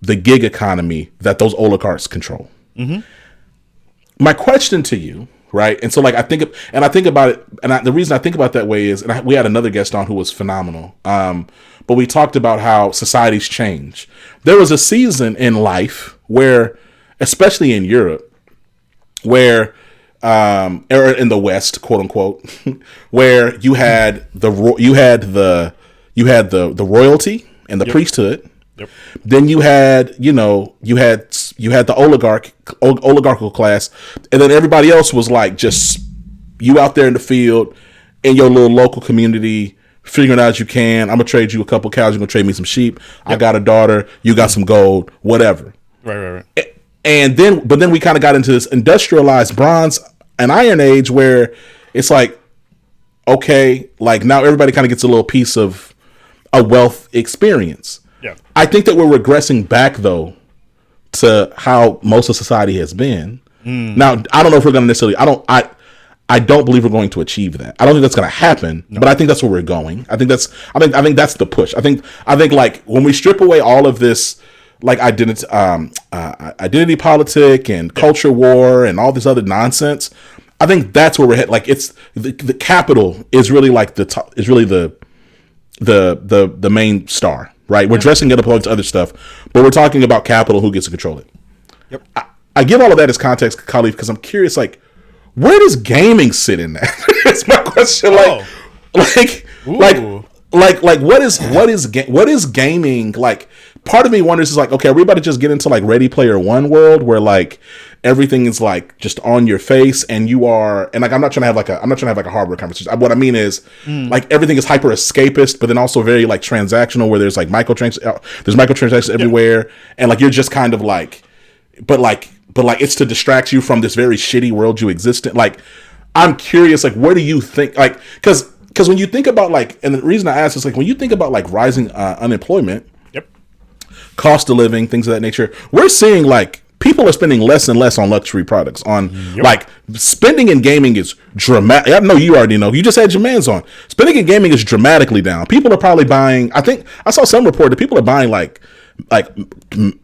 the gig economy that those oligarchs control. Mm-hmm. My question to you, right? And so, like, I think about it, and the reason I think about it that way is, we had another guest on who was phenomenal. But we talked about how societies change. There was a season in life where, especially in Europe, where or in the West, quote unquote, where you had the royalty and the priesthood. Yep. Then you had the oligarchical class, and then everybody else was like just you out there in the field in your little local community, figuring out you can. I'm gonna trade you a couple cows. You're gonna trade me some sheep. Yep. I got a daughter. You got some gold. Whatever. Right. And then we kind of got into this industrialized bronze and iron age where it's like, okay, like now everybody kind of gets a little piece of a wealth experience. Yeah. I think that we're regressing back though to how most of society has been. Now, I don't know if we're going to necessarily, I don't believe we're going to achieve that. I don't think that's going to happen, but I think that's where we're going. I think that's the push. I think like when we strip away all of this, like identity politic and culture war and all this other nonsense, I think that's where we're headed. Like it's the capital is really like the main star, right? We're dressing it up against other stuff, but we're talking about capital, who gets to control it. Yep. I give all of that as context, Kahlief, because I'm curious, like, where does gaming sit in that? It's my question. Like, what is gaming? Like, part of me wonders is like, okay, are we about to just get into like Ready Player One world where like everything is like just on your face and you are, and like I'm not trying to have like a hardware conversation. What I mean is like everything is hyper escapist, but then also very like transactional where there's like microtransactions everywhere, and like you're just kind of like, but like it's to distract you from this very shitty world you exist in. Like, I'm curious, like, what do you think? Like, because when you think about like, and the reason I ask is like when you think about like rising unemployment, cost of living, things of that nature, we're seeing like people are spending less and less on luxury products. Like spending in gaming is dramatic. I know you already know. You just had your mans on. Spending in gaming is dramatically down. People are probably buying. I think I saw some report that people are buying like 2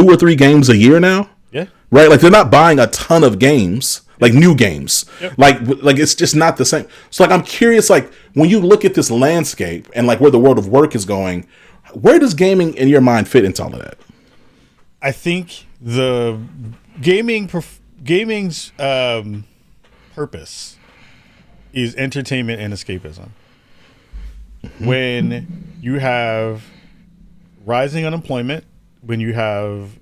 or 3 games a year now. Yeah. Right. Like they're not buying a ton of games, like new games. Yep. Like it's just not the same. So like I'm curious, like when you look at this landscape and like where the world of work is going, where does gaming in your mind fit into all of that? I think the gaming's purpose is entertainment and escapism. Mm-hmm. When you have rising unemployment, when you have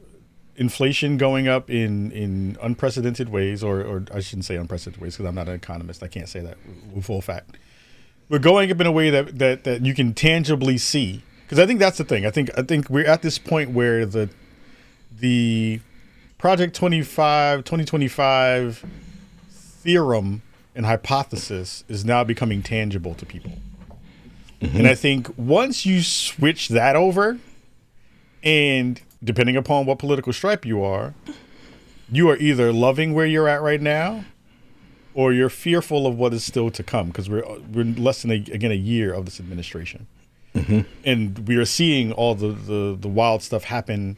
inflation going up in unprecedented ways, or I shouldn't say unprecedented ways because I'm not an economist. I can't say that with full fact. We're going up in a way that you can tangibly see. Because I think that's the thing. I think we're at this point where the Project 2025 theorem and hypothesis is now becoming tangible to people. Mm-hmm. And I think once you switch that over, and depending upon what political stripe you are either loving where you're at right now, or you're fearful of what is still to come. Because we're less than a year of this administration. Mm-hmm. And we are seeing all the wild stuff happen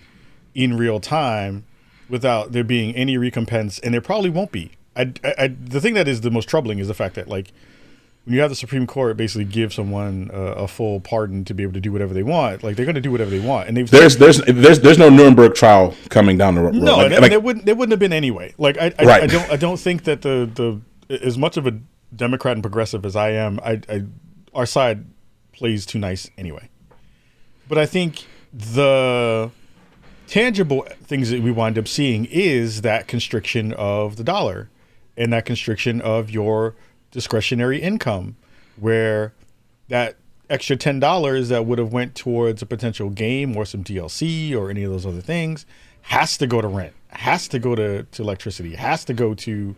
in real time without there being any recompense, and there probably won't be. The thing that is the most troubling is the fact that like when you have the Supreme Court basically give someone a full pardon to be able to do whatever they want, like they're going to do whatever they want, and there's no Nuremberg trial coming down the road. No, like there wouldn't have been anyway. Like I don't think that the as much of a Democrat and progressive as I am, our side plays too nice anyway. But I think the tangible things that we wind up seeing is that constriction of the dollar and that constriction of your discretionary income, where that extra $10 that would have went towards a potential game or some DLC or any of those other things has to go to rent, has to go to electricity, has to go to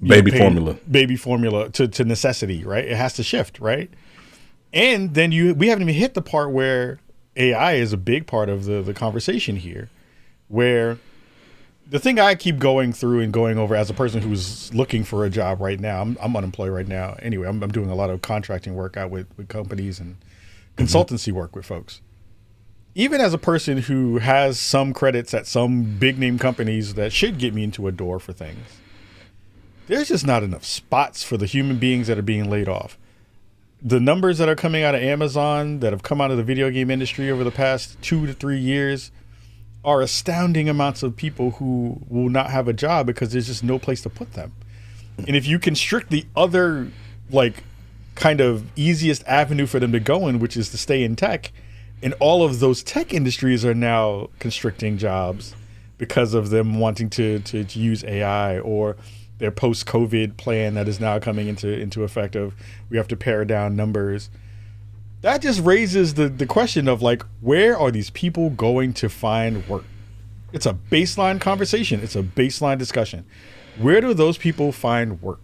baby formula to necessity, right? It has to shift, right? And then we haven't even hit the part where AI is a big part of the conversation here, where the thing I keep going through and going over as a person who's looking for a job right now, I'm unemployed right now. Anyway, I'm doing a lot of contracting work out with companies and consultancy work with folks. Even as a person who has some credits at some big name companies that should get me into a door for things, there's just not enough spots for the human beings that are being laid off. The numbers that are coming out of Amazon that have come out of the video game industry over the past 2 to 3 years are astounding amounts of people who will not have a job because there's just no place to put them. And if you constrict the other, like, kind of easiest avenue for them to go in, which is to stay in tech, and all of those tech industries are now constricting jobs because of them wanting to use AI, or their post-COVID plan that is now coming into effect of we have to pare down numbers. That just raises the question of, like, where are these people going to find work? It's a baseline conversation. It's a baseline discussion. Where do those people find work?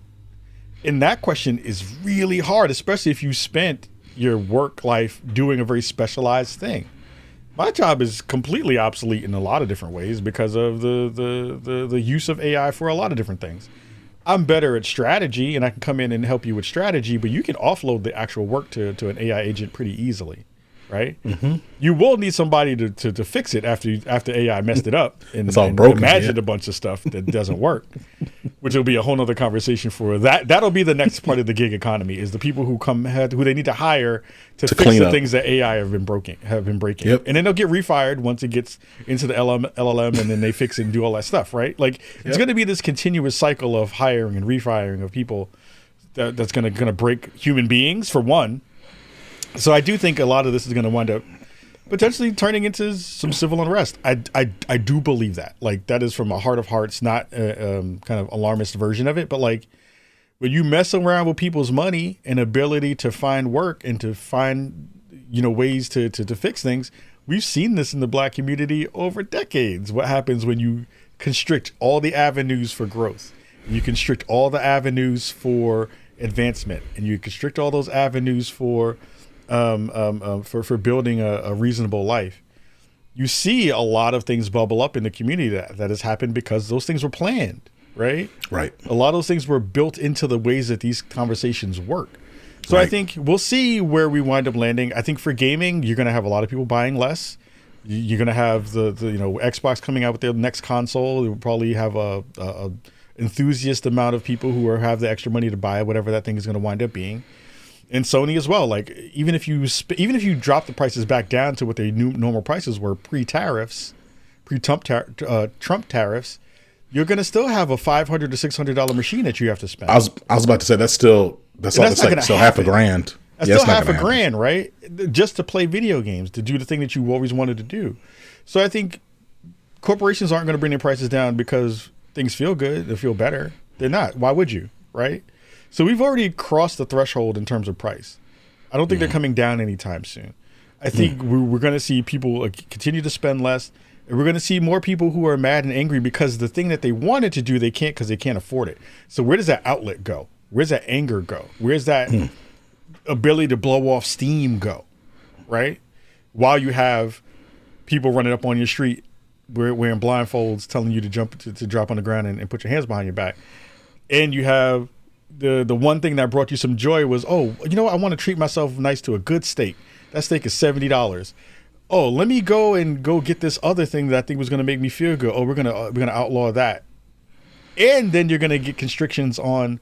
And that question is really hard, especially if you spent your work life doing a very specialized thing. My job is completely obsolete in a lot of different ways because of the use of AI for a lot of different things. I'm better at strategy, and I can come in and help you with strategy, but you can offload the actual work to an AI agent pretty easily, right? Mm-hmm. You will need somebody to fix it after AI messed it up and, it's all broken, imagined a bunch of stuff that doesn't work, which will be a whole nother conversation for that. That'll be the next part of the gig economy, is the people who who they need to hire to fix the things that AI have been breaking. Yep. And then they'll get refired once it gets into the LLM, and then they fix it and do all that stuff, right? Like, it's going to be this continuous cycle of hiring and refiring of people that's going to break human beings, for one. So I do think a lot of this is going to wind up potentially turning into some civil unrest. I do believe that. Like, that is from a heart of hearts, not a kind of alarmist version of it. But, like, when you mess around with people's money and ability to find work and to find, ways to fix things, we've seen this in the Black community over decades. What happens when you constrict all the avenues for growth, and you constrict all the avenues for advancement, and you constrict all those avenues for building a reasonable life. You see a lot of things bubble up in the community that has happened because those things were planned, right? Right. A lot of those things were built into the ways that these conversations work. So right. I think we'll see where we wind up landing. I think for gaming, you're going to have a lot of people buying less. You're going to have the Xbox coming out with their next console. You'll probably have a enthusiast amount of people who have the extra money to buy whatever that thing is going to wind up being. And Sony as well. Like, even if you drop the prices back down to what their new normal prices were pre-tariffs, Trump tariffs, you're going to still have a $500 to $600 machine that you have to spend. I was about to say that's like half a grand. That's still half a grand, right? Just to play video games, to do the thing that you always wanted to do. So I think corporations aren't going to bring their prices down because things feel good, they feel better. They're not. Why would you, right? So we've already crossed the threshold in terms of price. I don't think they're coming down anytime soon. I think we're going to see people continue to spend less, and we're going to see more people who are mad and angry because the thing that they wanted to do, they can't because they can't afford it. So where does that outlet go? Where's that anger go? Where's that ability to blow off steam go, right? While you have people running up on your street wearing blindfolds telling you to drop on the ground and put your hands behind your back. And you have the one thing that brought you some joy was, I want to treat myself nice to a good steak. That steak is $70. Oh, let me go get this other thing that I think was going to make me feel good. Oh, we're gonna outlaw that. And then you're going to get constrictions on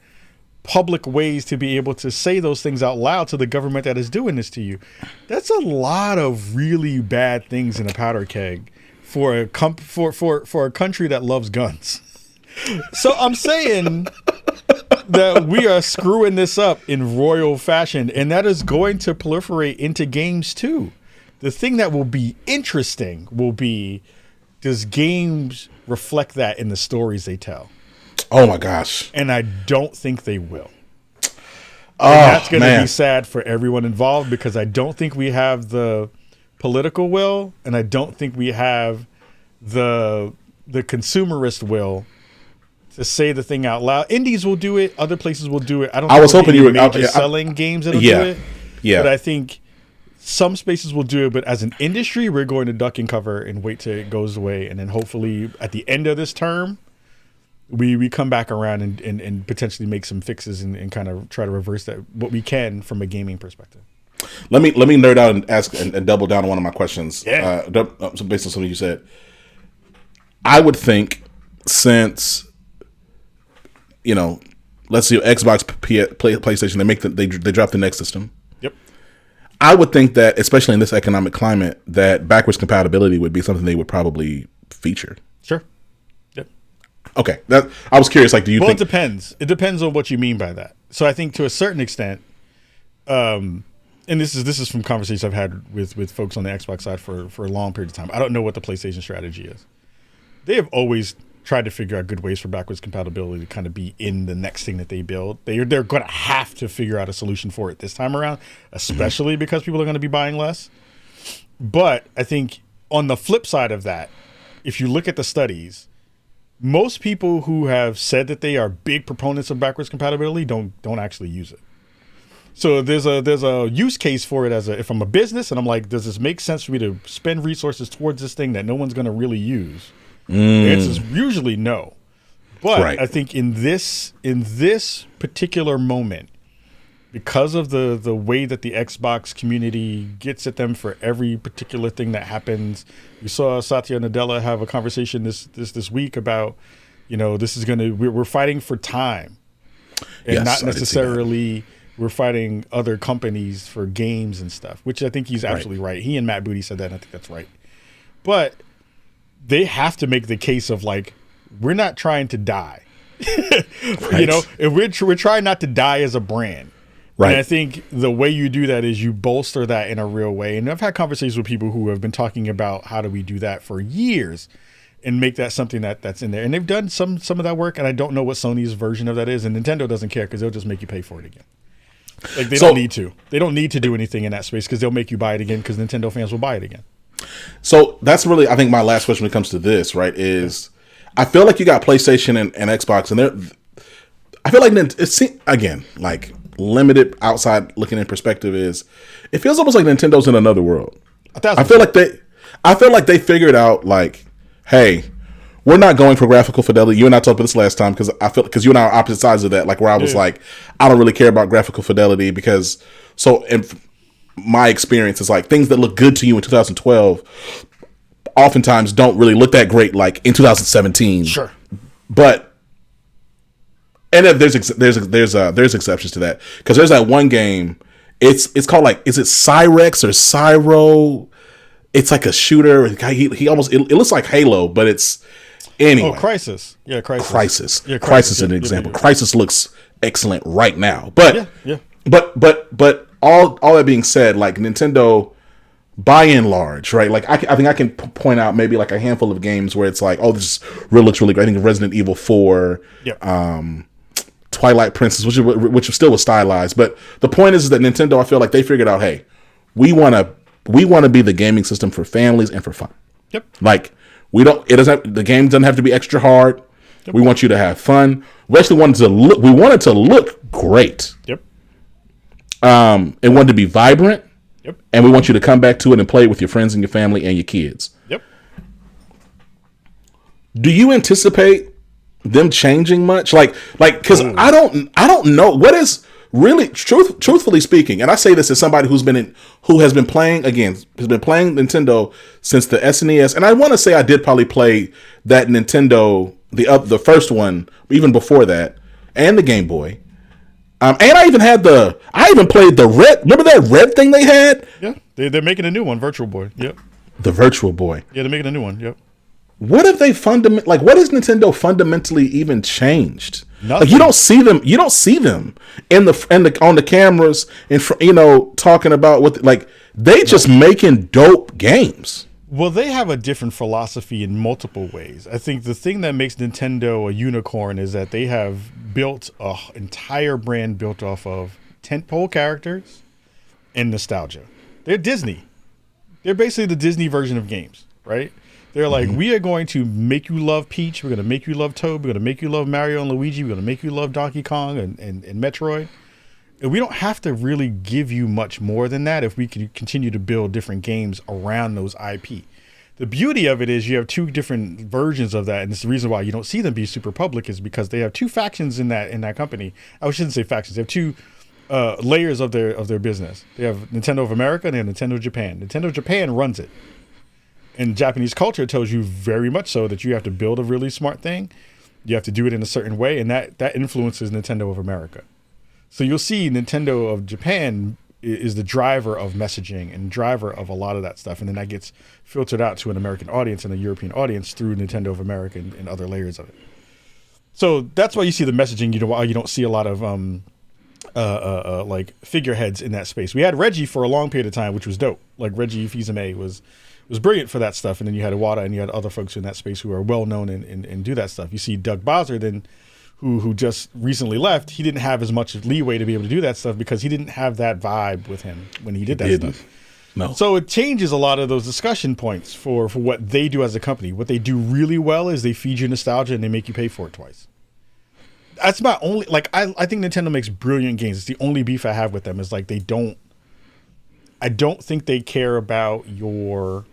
public ways to be able to say those things out loud to the government that is doing this to you. That's a lot of really bad things in a powder keg for a country that loves guns. So I'm saying that we are screwing this up in royal fashion, and that is going to proliferate into games too. The thing that will be interesting will be, does games reflect that in the stories they tell? Oh my gosh. And I don't think they will. And that's going to be sad for everyone involved, because I don't think we have the political will, and I don't think we have the consumerist will to say the thing out loud. Indies will do it. Other places will do it. I was hoping you were selling games that'll do it. Yeah. But I think some spaces will do it. But as an industry, we're going to duck and cover and wait till it goes away. And then hopefully at the end of this term, we come back around and potentially make some fixes and kind of try to reverse that, what we can from a gaming perspective. Let me nerd out and ask and double down on one of my questions. Yeah. So based on something you said, I would think since, let's see, Xbox, PlayStation, they drop the next system. Yep. I would think that, especially in this economic climate, that backwards compatibility would be something they would probably feature. Sure. Yep. Okay. I was curious. Like, do you think? It depends. It depends on what you mean by that. So I think to a certain extent, and this is from conversations I've had with folks on the Xbox side for a long period of time. I don't know what the PlayStation strategy is. They have always tried to figure out good ways for backwards compatibility to kind of be in the next thing that they build. They're going to have to figure out a solution for it this time around, especially because people are going to be buying less. But I think on the flip side of that, if you look at the studies, most people who have said that they are big proponents of backwards compatibility don't actually use it. So there's a use case for it if I'm a business and I'm like, does this make sense for me to spend resources towards this thing that no one's going to really use? The answer is usually no. But I think in this particular moment, because of the way that the Xbox community gets at them for every particular thing that happens, we saw Satya Nadella have a conversation this week about, this is we're fighting for time, and not necessarily we're fighting other companies for games and stuff. Which I think he's absolutely right. He and Matt Booty said that, and I think that's right. But they have to make the case of like, we're not trying to die. And we're trying not to die as a brand. Right. And I think the way you do that is you bolster that in a real way. And I've had conversations with people who have been talking about how do we do that for years and make that something that's in there. And they've done some of that work, and I don't know what Sony's version of that is. And Nintendo doesn't care because they'll just make you pay for it again. Like they don't need to. They don't need to do anything in that space because they'll make you buy it again because Nintendo fans will buy it again. So that's really, I think, my last question when it comes to this, right, is I feel like you got PlayStation and Xbox, and I feel like it's, again, like limited outside looking in perspective is, it feels almost like Nintendo's in another world. I feel like they figured out like, hey, we're not going for graphical fidelity. You and I talked about this last time because you and I are opposite sides of that. Like where I was like, I don't really care about graphical fidelity because my experience is like things that look good to you in 2012 oftentimes don't really look that great like in 2017. Sure. But and there's exceptions to that because there's that one game. It's called like, is it Cyrex or Cyro? It's like a shooter. He almost it looks like Halo, but it's anyway. Oh, Crisis. Yeah, Crisis. Crisis. Yeah, Crisis is an example. Crisis looks excellent right now, but but all that being said, like Nintendo, by and large, right? Like I think I can point out maybe like a handful of games where it's like, oh, this looks really great. I think Resident Evil 4, Twilight Princess, which still was stylized. But the point is that Nintendo, I feel like they figured out, hey, we want to be the gaming system for families and for fun. Yep. Like the game doesn't have to be extra hard. Yep. We want you to have fun. We actually wanted to look great. Yep. It wanted to be vibrant. Yep. And we want you to come back to it and play it with your friends and your family and your kids. Yep. Do you anticipate them changing much? Like, because I don't know what is really truthfully speaking, and I say this as somebody who has been playing Nintendo since the SNES, and I want to say I did probably play that Nintendo, the first one, even before that, and the Game Boy. And I even played the red. Remember that red thing they had? Yeah, they're making a new one, Virtual Boy. Yep. The Virtual Boy. Yeah, they're making a new one. Yep. What have they what has Nintendo fundamentally even changed? Nothing. Like you don't see them on the cameras talking about what they just making dope games. Well, they have a different philosophy in multiple ways. I think the thing that makes Nintendo a unicorn is that they have built an entire brand built off of tentpole characters and nostalgia. They're Disney. They're basically the Disney version of games, right? They're like, we are going to make you love Peach. We're going to make you love Toad. We're going to make you love Mario and Luigi. We're going to make you love Donkey Kong and Metroid. And we don't have to really give you much more than that if we can continue to build different games around those IP. The beauty of it is you have two different versions of that, and it's the reason why you don't see them be super public is because they have two factions in that company. I shouldn't say factions. They have two layers of their business. They have Nintendo of America and they have Nintendo Japan. Nintendo Japan runs it. And Japanese culture tells you very much so that you have to build a really smart thing. You have to do it in a certain way, and that influences Nintendo of America. So you'll see Nintendo of Japan is the driver of messaging and driver of a lot of that stuff, and then that gets filtered out to an American audience and a European audience through Nintendo of America and other layers of it. So that's why you see the messaging. You don't see a lot of like figureheads in that space. We had Reggie for a long period of time, which was dope. Like Reggie Fils-Aimé was brilliant for that stuff, and then you had Iwata and you had other folks in that space who are well known and do that stuff. You see Doug Bowser then, who just recently left. He didn't have as much leeway to be able to do that stuff because he didn't have that vibe with him when he did that stuff. No. So it changes a lot of those discussion points for what they do as a company. What they do really well is they feed you nostalgia and they make you pay for it twice. That's my only, like, I think Nintendo makes brilliant games. It's the only beef I have with them is like I don't think they care about your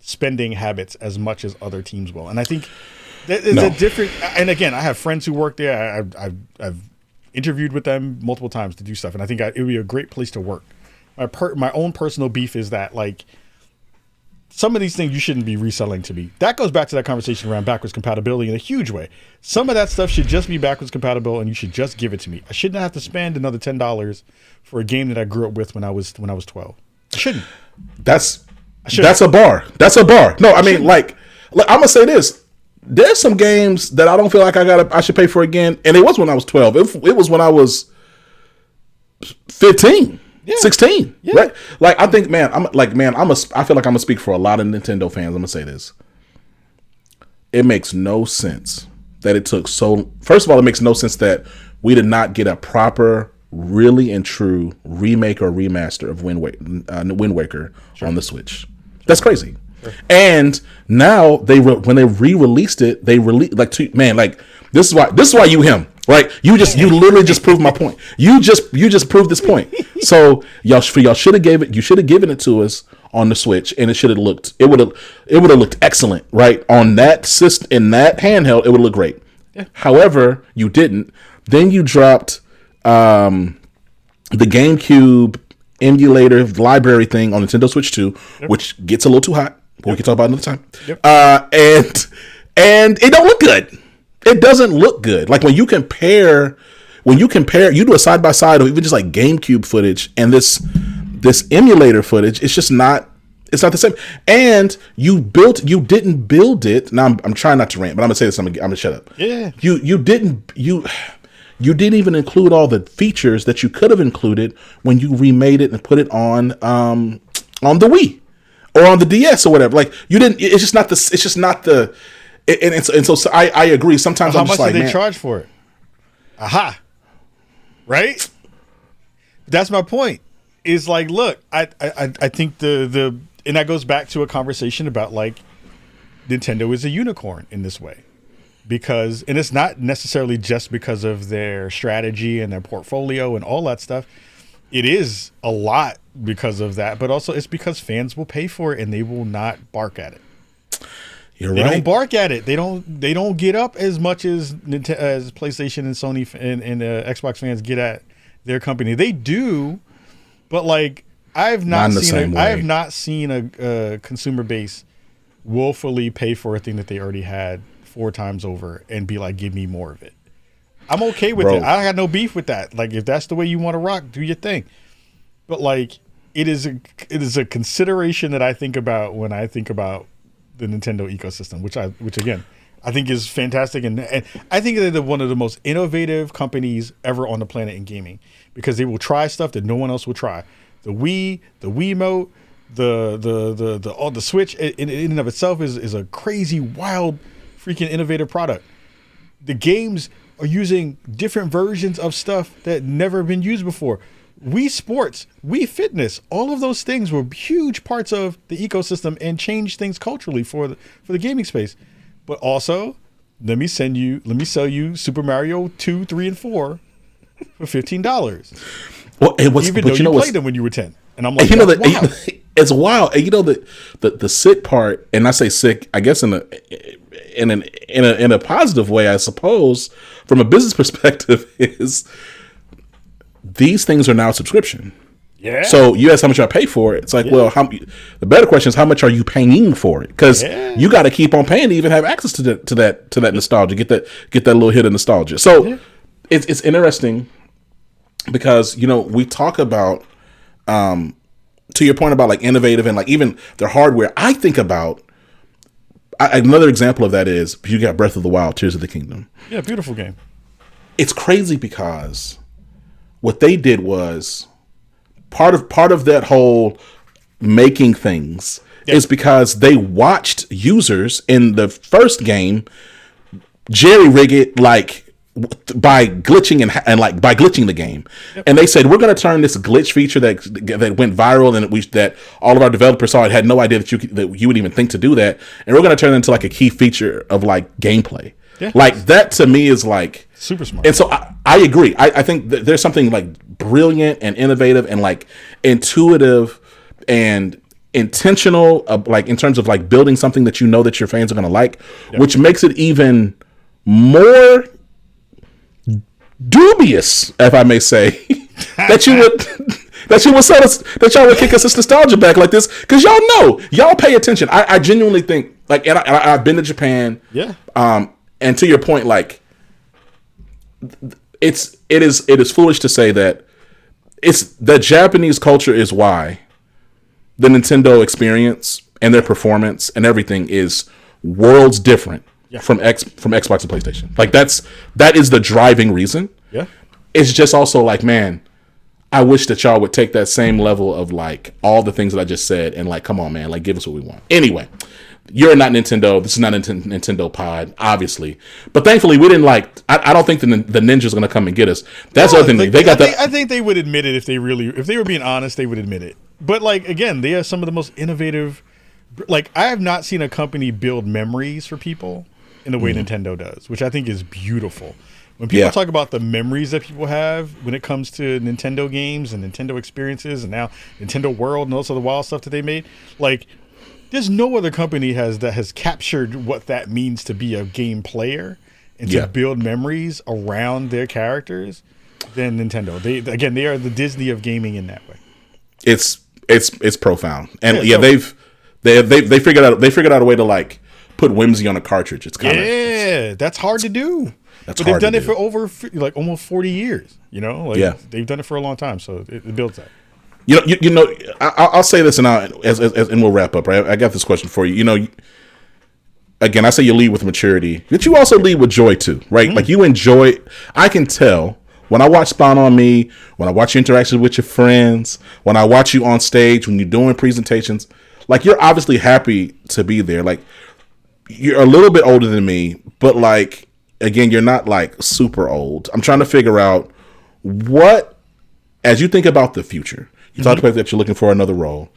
spending habits as much as other teams will. And I think there's a different, and again, I have friends who work there. I've interviewed with them multiple times to do stuff, and I think it would be a great place to work. My own personal beef is that, like, some of these things you shouldn't be reselling to me. That goes back to that conversation around backwards compatibility in a huge way. Some of that stuff should just be backwards compatible, and you should just give it to me. I shouldn't have to spend another $10 for a game that I grew up with when I was 12. I shouldn't. That's a bar. That's a bar. No, I mean, like I'm gonna say this. There's some games that I don't feel like I should pay for again, and it was when I was 12. It was when I was 15. Yeah. 16, yeah. Right? Like, I think, man, I feel like I'm gonna speak for a lot of Nintendo fans. I'm gonna say this. It makes no sense that it took so. First of all, it makes no sense that we did not get a proper, really and true remake or remaster of Wind Waker on the Switch. That's crazy. Sure. And now when they re-released it, this is why you him. Right, you literally just proved my point. You just proved this point. So y'all should have given it to us on the Switch, and it would have looked excellent, right? On that system, in that handheld, it would look great. Yeah. However, you didn't. Then you dropped the GameCube emulator library thing on Nintendo Switch 2, yep. Which gets a little too hot. But we can talk about it another time. Yep. And it don't look good. It doesn't look good. Like when you compare, you do a side by side of even just like GameCube footage and this emulator footage. It's just not. It's not the same. And you didn't build it. Now I'm trying not to rant, but I'm gonna say this. I'm gonna shut up. Yeah. You didn't even include all the features that you could have included when you remade it and put it on the Wii or on the DS or whatever. Like you didn't. It's just not the. It's just not the. And so I agree. Sometimes how I'm just much like, did they charge for it? Aha, right? That's my point. Is like, look, I think the and that goes back to a conversation about like Nintendo is a unicorn in this way because, and it's not necessarily just because of their strategy and their portfolio and all that stuff. It is a lot because of that, but also it's because fans will pay for it and they will not bark at it. They don't bark at it. They don't get up as much as PlayStation and Sony and Xbox fans get at their company. They do, but like I have not seen a consumer base woefully pay for a thing that they already had 4 times over and be like, give me more of it. I'm okay with it. I got no beef with that. Like if that's the way you want to rock, do your thing. But like it is a consideration that I think about when I think about the Nintendo ecosystem, which again, I think is fantastic. And I think they're one of the most innovative companies ever on the planet in gaming because they will try stuff that no one else will try. The Wii, the Wiimote, the Switch in and of itself is a crazy, wild, freaking innovative product. The games are using different versions of stuff that never been used before. Wii Sports, Wii Fitness, all of those things were huge parts of the ecosystem and changed things culturally for the gaming space. But also, let me sell you Super Mario 2, 3, and 4 for $15. Well, even though you played them when you were 10. And I'm like, it's wild. And you know the sick part, and I say sick, I guess in a positive way, I suppose, from a business perspective, is these things are now subscription. Yeah. So you ask how much I pay for it. It's like, well, the better question is how much are you paying for it? Because you got to keep on paying to even have access to that nostalgia. Get that little hit of nostalgia. So it's interesting because we talk about to your point about like innovative and like even their hardware, I think about another example of that is you got Breath of the Wild, Tears of the Kingdom. Yeah, beautiful game. It's crazy because what they did was part of that whole making things is because they watched users in the first game jerry rig it like by glitching and like by glitching the game. And they said, we're going to turn this glitch feature that went viral and that all of our developers saw it, had no idea that you would even think to do that, and we're going to turn it into like a key feature of like gameplay. Like that to me is like super smart. And so I agree. I think that there's something like brilliant and innovative and like intuitive and intentional, like in terms of like building something that you know that your fans are going to like, which makes it even more dubious, if I may say, that y'all would kick us this nostalgia back like this, because y'all pay attention. I genuinely think like, and I've been to Japan. And to your point, like it is foolish to say that the Japanese culture is why the Nintendo experience and their performance and everything is worlds different from Xbox and PlayStation. Like that is the driving reason. It's just also like, man, I wish that y'all would take that same level of like all the things that I just said and like, come on, man, like give us what we want. Anyway, you're not Nintendo. This is not a Nintendo pod, obviously. But thankfully, we didn't like. I don't think the ninja's going to come and get us. That's the other thing. I think they would admit it if they were being honest. They would admit it. But like again, they are some of the most innovative. Like I have not seen a company build memories for people in the way Nintendo does, which I think is beautiful. When people talk about the memories that people have when it comes to Nintendo games and Nintendo experiences, and now Nintendo World and also the wild stuff that they made, like. There's no other company that has captured what that means to be a game player and to build memories around their characters than Nintendo. They are the Disney of gaming in that way. It's profound, and they figured out a way to like put whimsy on a cartridge. It's kind of that's hard to do. But they've done it for over like almost 40 years. You know, like they've done it for a long time, so it builds that. You know. I'll say this and and we'll wrap up. Right, I got this question for you. You know, again, I say you lead with maturity, but you also lead with joy too, right? Like you enjoy. I can tell when I watch SpawnonMe, when I watch your interactions with your friends, when I watch you on stage, when you're doing presentations, like you're obviously happy to be there. Like you're a little bit older than me, but like again, you're not like super old. I'm trying to figure out what, as you think about the future. You talked about that you're looking for another role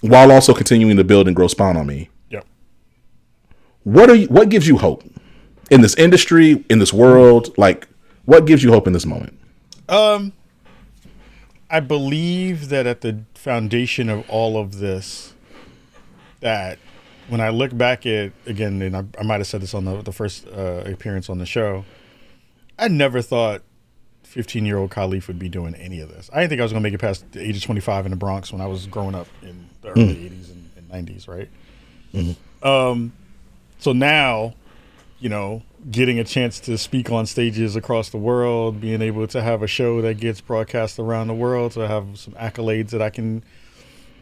while also continuing to build and grow SpawnonMe. Yeah. What gives you hope in this industry, in this world? Like, what gives you hope in this moment? I believe that at the foundation of all of this, that when I look back at, again, and I might have said this on the first appearance on the show, I never thought 15-year-old Kahlief would be doing any of this. I didn't think I was going to make it past the age of 25 in the Bronx when I was growing up in the early 80s and 90s, right? So now, you know, getting a chance to speak on stages across the world, being able to have a show that gets broadcast around the world, to have some accolades that I can,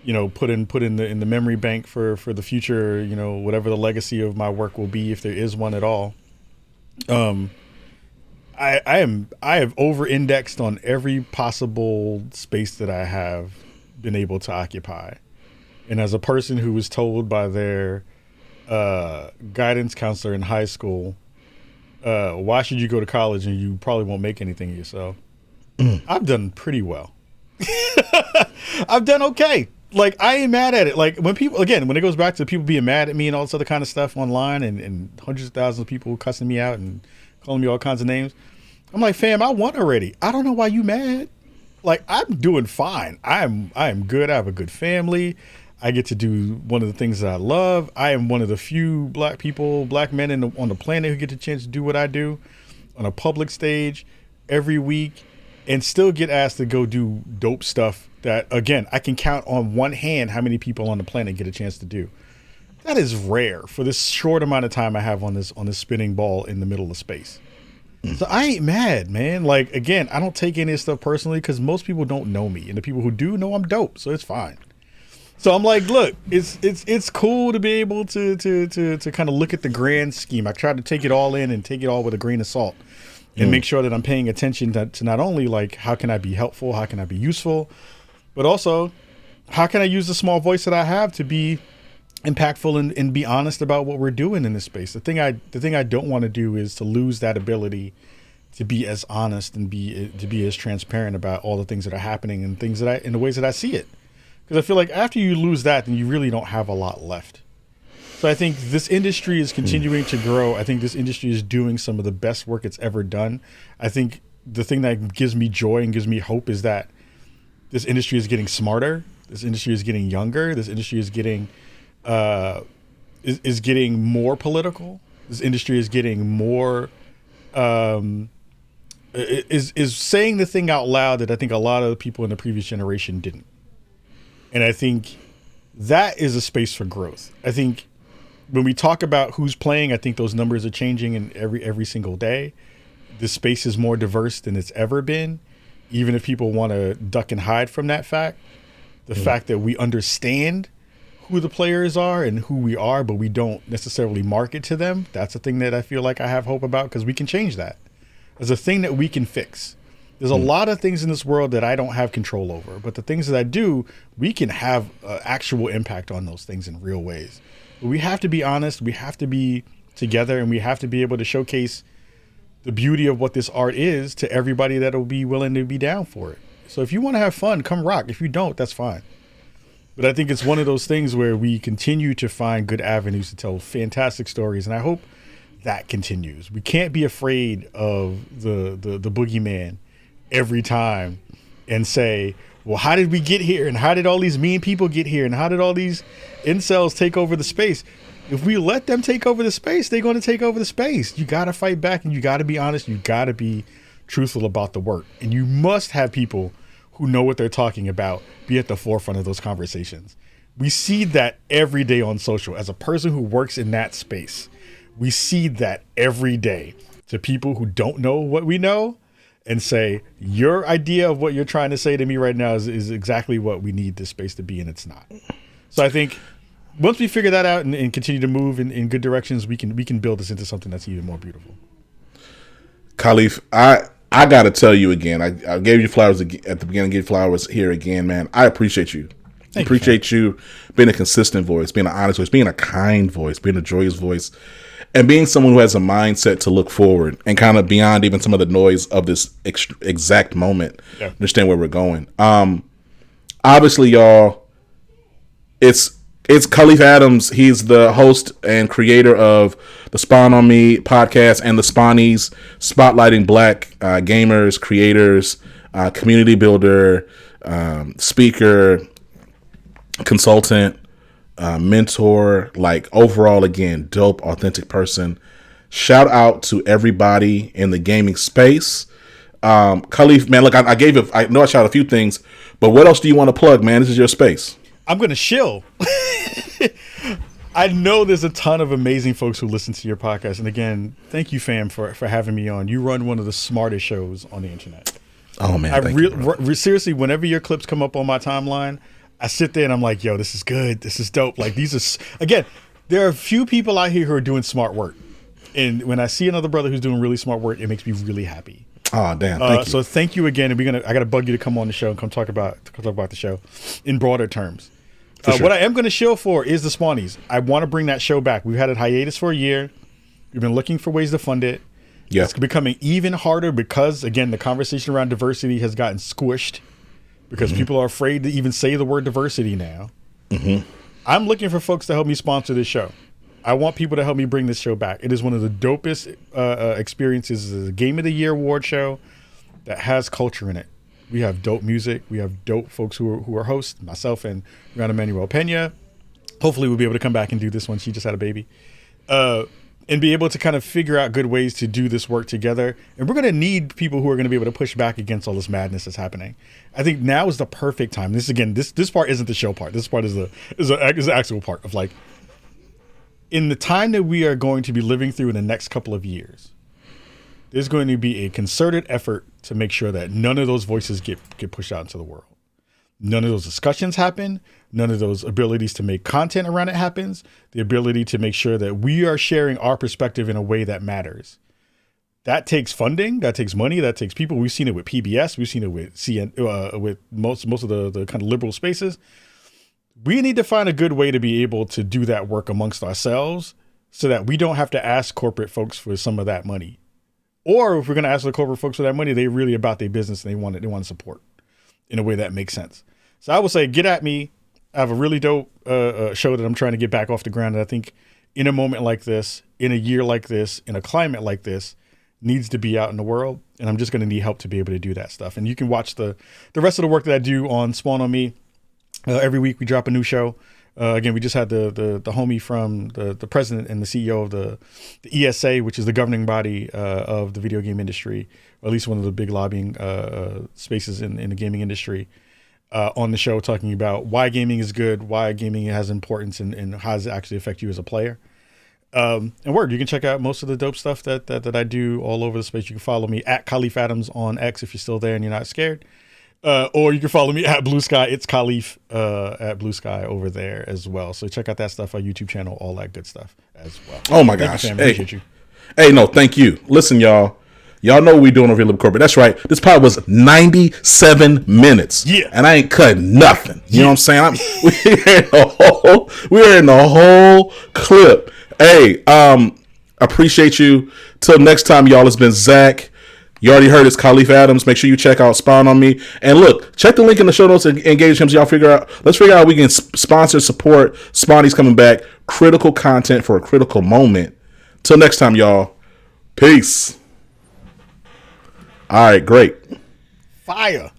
you know, put in the memory bank for the future, you know, whatever the legacy of my work will be, if there is one at all. I have over-indexed on every possible space that I have been able to occupy. And as a person who was told by their guidance counselor in high school, why should you go to college and you probably won't make anything of yourself? I've done pretty well. I've done okay. Like, I ain't mad at it. Like, when it goes back to people being mad at me and all this other kind of stuff online and hundreds of thousands of people cussing me out and calling me all kinds of names, I'm like, fam, I won already. I don't know why you mad. Like, I'm doing fine. I am good. I have a good family. I get to do one of the things that I love. I am one of the few black men on the planet who get the chance to do what I do on a public stage every week and still get asked to go do dope stuff that, again, I can count on one hand how many people on the planet get a chance to do. That is rare for this short amount of time I have on this spinning ball in the middle of space. So I ain't mad, man. Like, again, I don't take any of this stuff personally because most people don't know me, and the people who do know I'm dope, so it's fine. So I'm like, look, it's cool to be able to kind of look at the grand scheme. I try to take it all in and take it all with a grain of salt, and make sure that I'm paying attention to not only like how can I be helpful, how can I be useful, but also how can I use the small voice that I have to be impactful and be honest about what we're doing in this space. The thing I don't want to do is to lose that ability to be as honest and to be as transparent about all the things that are happening and things that in the ways that I see it. Because I feel like after you lose that, then you really don't have a lot left. So I think this industry is continuing to grow. I think this industry is doing some of the best work it's ever done. I think the thing that gives me joy and gives me hope is that this industry is getting smarter. This industry is getting younger. This industry is getting is getting more political. This industry is getting more is saying the thing out loud that I think a lot of the people in the previous generation didn't. And I think that is a space for growth. I think when we talk about who's playing, I think those numbers are changing in every single day. The space is more diverse than it's ever been, even if people want to duck and hide from that fact. The fact that we understand who the players are and who we are, but we don't necessarily market to them. That's a thing that I feel like I have hope about because we can change that. There's a thing that we can fix. There's a lot of things in this world that I don't have control over, but the things that I do, we can have actual impact on those things in real ways. But we have to be honest. We have to be together, and we have to be able to showcase the beauty of what this art is to everybody that will be willing to be down for it. So if you want to have fun, come rock. If you don't, that's fine. But I think it's one of those things where we continue to find good avenues to tell fantastic stories, and I hope that continues. We can't be afraid of the boogeyman every time and say, well, how did we get here? And how did all these mean people get here? And how did all these incels take over the space? If we let them take over the space, they're going to take over the space. You got to fight back, and you got to be honest. You got to be truthful about the work. And you must have people who know what they're talking about be at the forefront of those conversations. We see that every day on social. As a person who works in that space, we see that every day to people who don't know what we know and say, your idea of what you're trying to say to me right now is exactly what we need this space to be, and it's not. So I think once we figure that out and continue to move in good directions, we can build this into something that's even more beautiful. Kahlief, I got to tell you again, I gave you flowers at the beginning, give you flowers here again, man. I appreciate you. I appreciate you being a consistent voice, being an honest voice, being a kind voice, being a joyous voice, and being someone who has a mindset to look forward and kind of beyond even some of the noise of this exact moment, understand where we're going. Obviously, y'all, it's Kahlief Adams. He's the host and creator of the SpawnonMe podcast and the Spawnies, spotlighting Black gamers, creators, community builder, speaker, consultant, mentor, like overall, again, dope, authentic person. Shout out to everybody in the gaming space. Kahlief, man, look, I know I shouted a few things, but what else do you want to plug, man? This is your space. I'm going to shill. I know there's a ton of amazing folks who listen to your podcast. And again, thank you, fam, for having me on. You run one of the smartest shows on the internet. Oh, man. Seriously, whenever your clips come up on my timeline, I sit there and I'm like, yo, this is good. This is dope. Like, these are, again, there are a few people out here who are doing smart work. And when I see another brother who's doing really smart work, it makes me really happy. Oh, damn. Thank you. So thank you again. And I got to bug you to come on the show and come talk about the show in broader terms. Sure. What I am going to shill for is the Spawnies. I want to bring that show back. We've had a hiatus for a year. We've been looking for ways to fund it. Yeah. It's becoming even harder because, again, the conversation around diversity has gotten squished because people are afraid to even say the word diversity now. I'm looking for folks to help me sponsor this show. I want people to help me bring this show back. It is one of the dopest experiences. It's a Game of the Year award show that has culture in it. We have dope music. We have dope folks who are hosts, myself and Entrepenuer. Hopefully we'll be able to come back and do this one. She just had a baby. And be able to kind of figure out good ways to do this work together. And we're going to need people who are going to be able to push back against all this madness that's happening. I think now is the perfect time. This part isn't the show part. This part is the actual part of, like, in the time that we are going to be living through in the next couple of years, There's going to be a concerted effort to make sure that none of those voices get pushed out into the world. None of those discussions happen. None of those abilities to make content around it happens. The ability to make sure that we are sharing our perspective in a way that matters. That takes funding. That takes money. That takes people. We've seen it with PBS. We've seen it with with most of the kind of liberal spaces. We need to find a good way to be able to do that work amongst ourselves so that we don't have to ask corporate folks for some of that money. Or if we're going to ask the corporate folks for that money, they're really about their business and they want to support in a way that makes sense. So I would say, get at me. I have a really dope show that I'm trying to get back off the ground. And I think in a moment like this, in a year like this, in a climate like this, needs to be out in the world. And I'm just going to need help to be able to do that stuff. And you can watch the rest of the work that I do on SpawnonMe. Every week we drop a new show. Again, we just had the homie from the president and the CEO of the ESA, which is the governing body of the video game industry, or at least one of the big lobbying spaces in the gaming industry, on the show, talking about why gaming is good, why gaming has importance, and how does it actually affect you as a player. And you can check out most of the dope stuff that I do all over the space. You can follow me at Kahlief Adams on X if you're still there and you're not scared. Or you can follow me at Blue Sky. It's Kahlief at Blue Sky over there as well. So check out that stuff, our YouTube channel, all that good stuff as well. Oh my gosh. Appreciate you. Hey, no, thank you. Listen, y'all. Y'all know what we doing over here at Corporate. That's right. This pod was 97 minutes. Yeah. And I ain't cutting nothing. You know what I'm saying? We're in the whole clip. Hey, appreciate you. Till next time, y'all. It's been Zach. You already heard it's Kahlief Adams. Make sure you check out SpawnonMe. And look, check the link in the show notes and engage him so y'all let's figure out how we can sponsor, support. Spawny's coming back. Critical content for a critical moment. Till next time, y'all. Peace. All right, great. Fire.